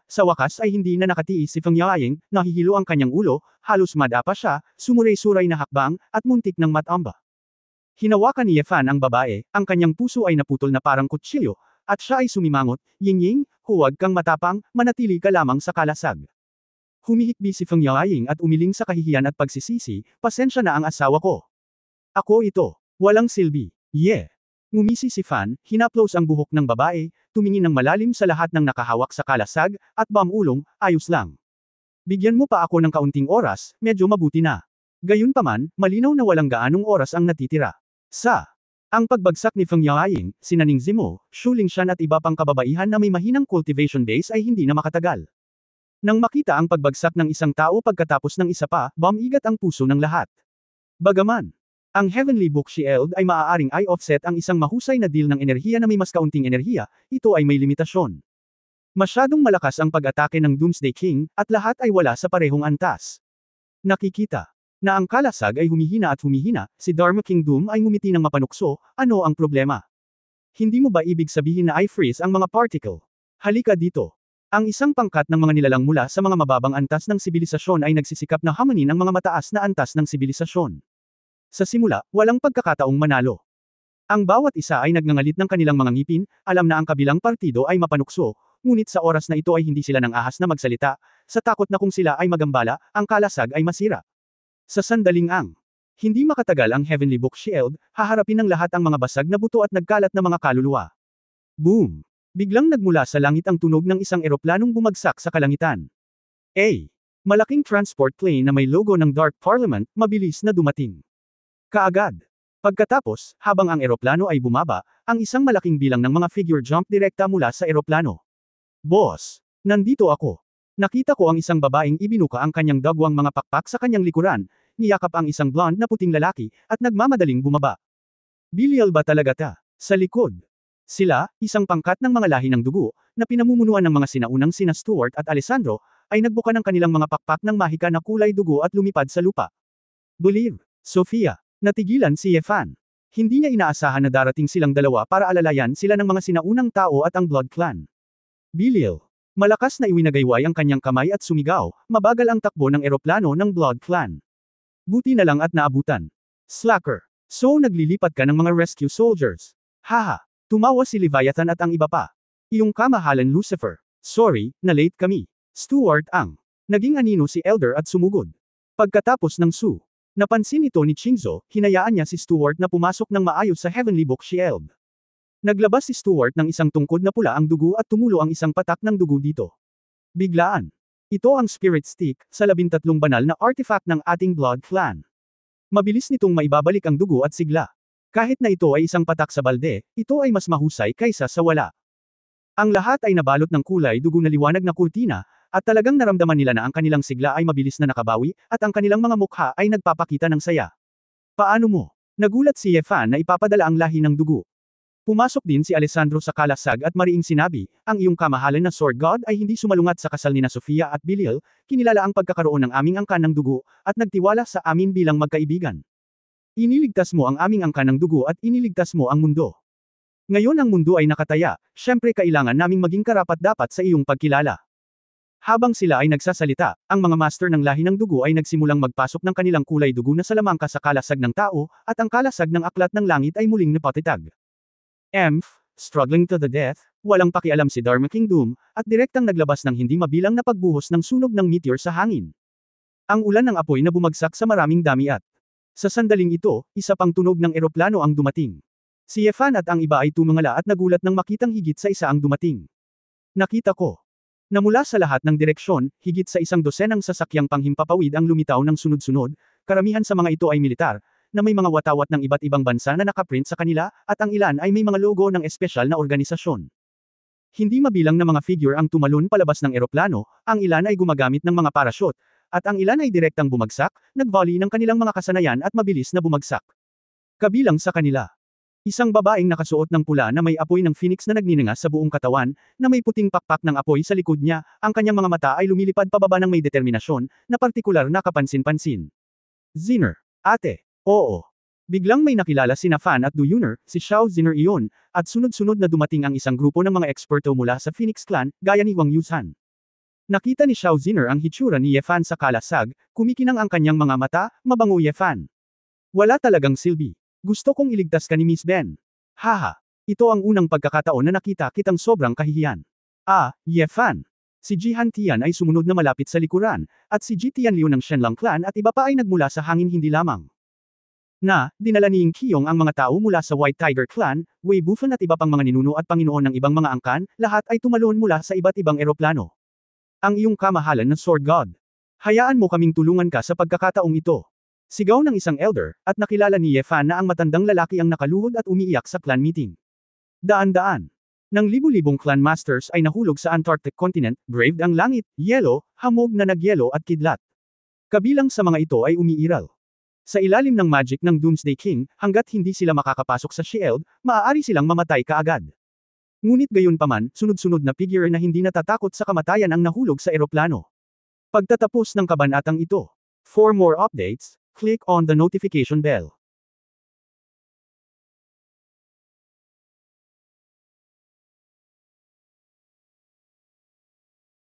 Sa wakas ay hindi na nakatiis si Feng Yaoying, nahihilo ang kanyang ulo, halos madapa siya, sumuray-suray na hakbang, at muntik ng matamba. Hinawakan ni Ye Fan ang babae, ang kanyang puso ay naputol na parang kutsilyo, at siya ay sumimangot, Ying-Ying, huwag kang matapang, manatili ka lamang sa kalasag. Humihikbi si Feng Yaoying at umiling sa kahihiyan at pagsisisi, pasensya na ang asawa ko. Ako ito. Walang silbi. Ngumisi si Fan, hinaplos ang buhok ng babae, tumingin ng malalim sa lahat ng nakahawak sa kalasag, at bamulong, ayos lang. Bigyan mo pa ako ng kaunting oras, medyo mabuti na. Gayunpaman, malinaw na walang gaanong oras ang natitira. Ang pagbagsak ni Feng Yaoying, sinaning Zimo, Shu Lingshan at iba pang kababaihan na may mahinang cultivation base ay hindi na makatagal. Nang makita ang pagbagsak ng isang tao pagkatapos ng isa pa, bumigat ang puso ng lahat. Bagaman, ang Heavenly Book Shield ay maaaring i-offset ang isang mahusay na deal ng enerhiya na may mas kaunting enerhiya, ito ay may limitasyon. Masyadong malakas ang pag-atake ng Doomsday King, at lahat ay wala sa parehong antas. Nakikita na ang kalasag ay humihina at humihina, si Dharma King Doom ay ngumiti ng mapanukso, ano ang problema? Hindi mo ba ibig sabihin na i-freeze ang mga particle? Halika dito. Ang isang pangkat ng mga nilalang mula sa mga mababang antas ng sibilisasyon ay nagsisikap na hamunin ang mga mataas na antas ng sibilisasyon. Sa simula, walang pagkakataong manalo. Ang bawat isa ay nagngangalit ng kanilang mga ngipin, alam na ang kabilang partido ay mapanukso, ngunit sa oras na ito ay hindi sila nang ahas na magsalita, sa takot na kung sila ay magambala, ang kalasag ay masira. Sa sandaling hindi makatagal ang Heavenly Book Shield, haharapin ng lahat ang mga basag na buto at nagkalat na mga kaluluwa. Boom! Biglang nagmula sa langit ang tunog ng isang eroplanong bumagsak sa kalangitan. Malaking transport plane na may logo ng Dark Parliament, mabilis na dumating. Kaagad. Pagkatapos, habang ang eroplano ay bumaba, ang isang malaking bilang ng mga figure jump direkta mula sa eroplano. Boss! Nandito ako. Nakita ko ang isang babaeng ibinuka ang kanyang dagwang mga pakpak sa kanyang likuran, niyakap ang isang blonde na puting lalaki, at nagmamadaling bumaba. Belial ba talaga ta? Sa likod. Sila, isang pangkat ng mga lahi ng dugo, na pinamumunuan ng mga sinaunang sina Stuart at Alessandro, ay nagbuka ng kanilang mga pakpak ng mahika na kulay dugo at lumipad sa lupa. Believe, Sofia, natigilan si Ye Fan. Hindi niya inaasahan na darating silang dalawa para alalayan sila ng mga sinaunang tao at ang Blood Clan. Belial. Malakas na iwinagayway ang kanyang kamay at sumigaw, mabagal ang takbo ng eroplano ng Blood Clan. Buti na lang at naabutan. Slacker. So naglilipat ka ng mga rescue soldiers. Haha. Tumawa si Leviathan at ang iba pa. Iyong kamahalan Lucifer. Sorry, na late kami. Stuart ang. Naging anino si Elder at sumugod. Pagkatapos ng napansin ito ni Chingzo, hinayaan niya si Stuart na pumasok ng maayos sa Heavenly Book Shield. Naglabas si Stuart ng isang tungkod na pula ang dugo at tumulo ang isang patak ng dugo dito. Biglaan. Ito ang Spirit Stick, sa 13 banal na artifact ng ating Blood Clan. Mabilis nitong maibabalik ang dugo at sigla. Kahit na ito ay isang patak sa balde, ito ay mas mahusay kaysa sa wala. Ang lahat ay nabalot ng kulay dugo na liwanag na kurtina, at talagang naramdaman nila na ang kanilang sigla ay mabilis na nakabawi, at ang kanilang mga mukha ay nagpapakita ng saya. Paano mo? Nagulat si Ye Fan na ipapadala ang lahi ng dugo. Pumasok din si Alessandro sa kalasag at mariing sinabi, ang iyong kamahalan na Sword God ay hindi sumalungat sa kasal ni na Sofia at Belial, kinilala ang pagkakaroon ng aming angkan ng dugo, at nagtiwala sa amin bilang magkaibigan. Iniligtas mo ang aming angkan ng dugo at iniligtas mo ang mundo. Ngayon ang mundo ay nakataya, syempre kailangan naming maging karapat-dapat sa iyong pagkilala. Habang sila ay nagsasalita, ang mga master ng lahi ng dugo ay nagsimulang magpasok ng kanilang kulay dugo na salamangka sa kalasag ng tao, at ang kalasag ng aklat ng langit ay muling napatitag. Struggling to the death, walang pakialam si Dharma King Doom, at direktang naglabas ng hindi mabilang na pagbuhos ng sunog ng meteor sa hangin. Ang ulan ng apoy na bumagsak sa maraming dami at sa sandaling ito, isa pang tunog ng eroplano ang dumating. Si Yefan at ang iba ay tumangala at nagulat nang makitang higit sa isa ang dumating. Nakita ko na mula sa lahat ng direksyon, higit sa 100 sasakyang panghimpapawid ang lumitaw ng sunod-sunod, karamihan sa mga ito ay militar, na may mga watawat ng iba't ibang bansa na nakaprint sa kanila, at ang ilan ay may mga logo ng espesyal na organisasyon. Hindi mabilang na mga figure ang tumalon palabas ng eroplano, ang ilan ay gumagamit ng mga parachute, at ang ilan ay direktang bumagsak, nag-volley ng kanilang mga kasanayan at mabilis na bumagsak. Kabilang sa kanila, isang babaeng nakasuot ng pula na may apoy ng phoenix na nagniningning sa buong katawan, na may puting pakpak ng apoy sa likod niya, ang kanyang mga mata ay lumilipad pababa ng may determinasyon, na partikular na kapansin-pansin. Zinner. Ate. Oo. Biglang may nakilala sina Fan at Du Yuner, si Xiao Zinner iyon, at sunod-sunod na dumating ang isang grupo ng mga eksperto mula sa Phoenix Clan, gaya ni Wang Yuzhan. Nakita ni Xiao Zinner ang hitsura ni Yefan sa kalasag, kumikinang ang kanyang mga mata, mabango Yefan. Wala talagang silbi. Gusto kong iligtas ka ni Miss Ben. Haha. Ito ang unang pagkakataon na nakita kitang sobrang kahihiyan. Yefan. Si Jihan Tian ay sumunod na malapit sa likuran, at si Ji Tianliu ng Shenlang Clan at iba pa ay nagmula sa hangin hindi lamang. Dinala ni Ying Qiong ang mga tao mula sa White Tiger Clan, Wei Bufan at iba pang mga ninuno at panginoon ng ibang mga angkan, lahat ay tumalon mula sa iba't ibang eroplano. Ang iyong kamahalan na Sword God. Hayaan mo kaming tulungan ka sa pagkakataong ito. Sigaw ng isang elder, at nakilala ni Yefan na ang matandang lalaki ang nakaluhod at umiiyak sa clan meeting. Daan-daan ng libu-libong clan masters ay nahulog sa Antarctic continent, braved ang langit, yelo, hamog na nagyelo at kidlat. Kabilang sa mga ito ay umiiral. Sa ilalim ng magic ng Doomsday King, hanggat hindi sila makakapasok sa shield, maaari silang mamatay kaagad. Ngunit gayunpaman, sunod-sunod na figure na hindi natatakot sa kamatayan ang nahulog sa eroplano. Pagtatapos ng kabanatang ito. For more updates, click on the notification bell.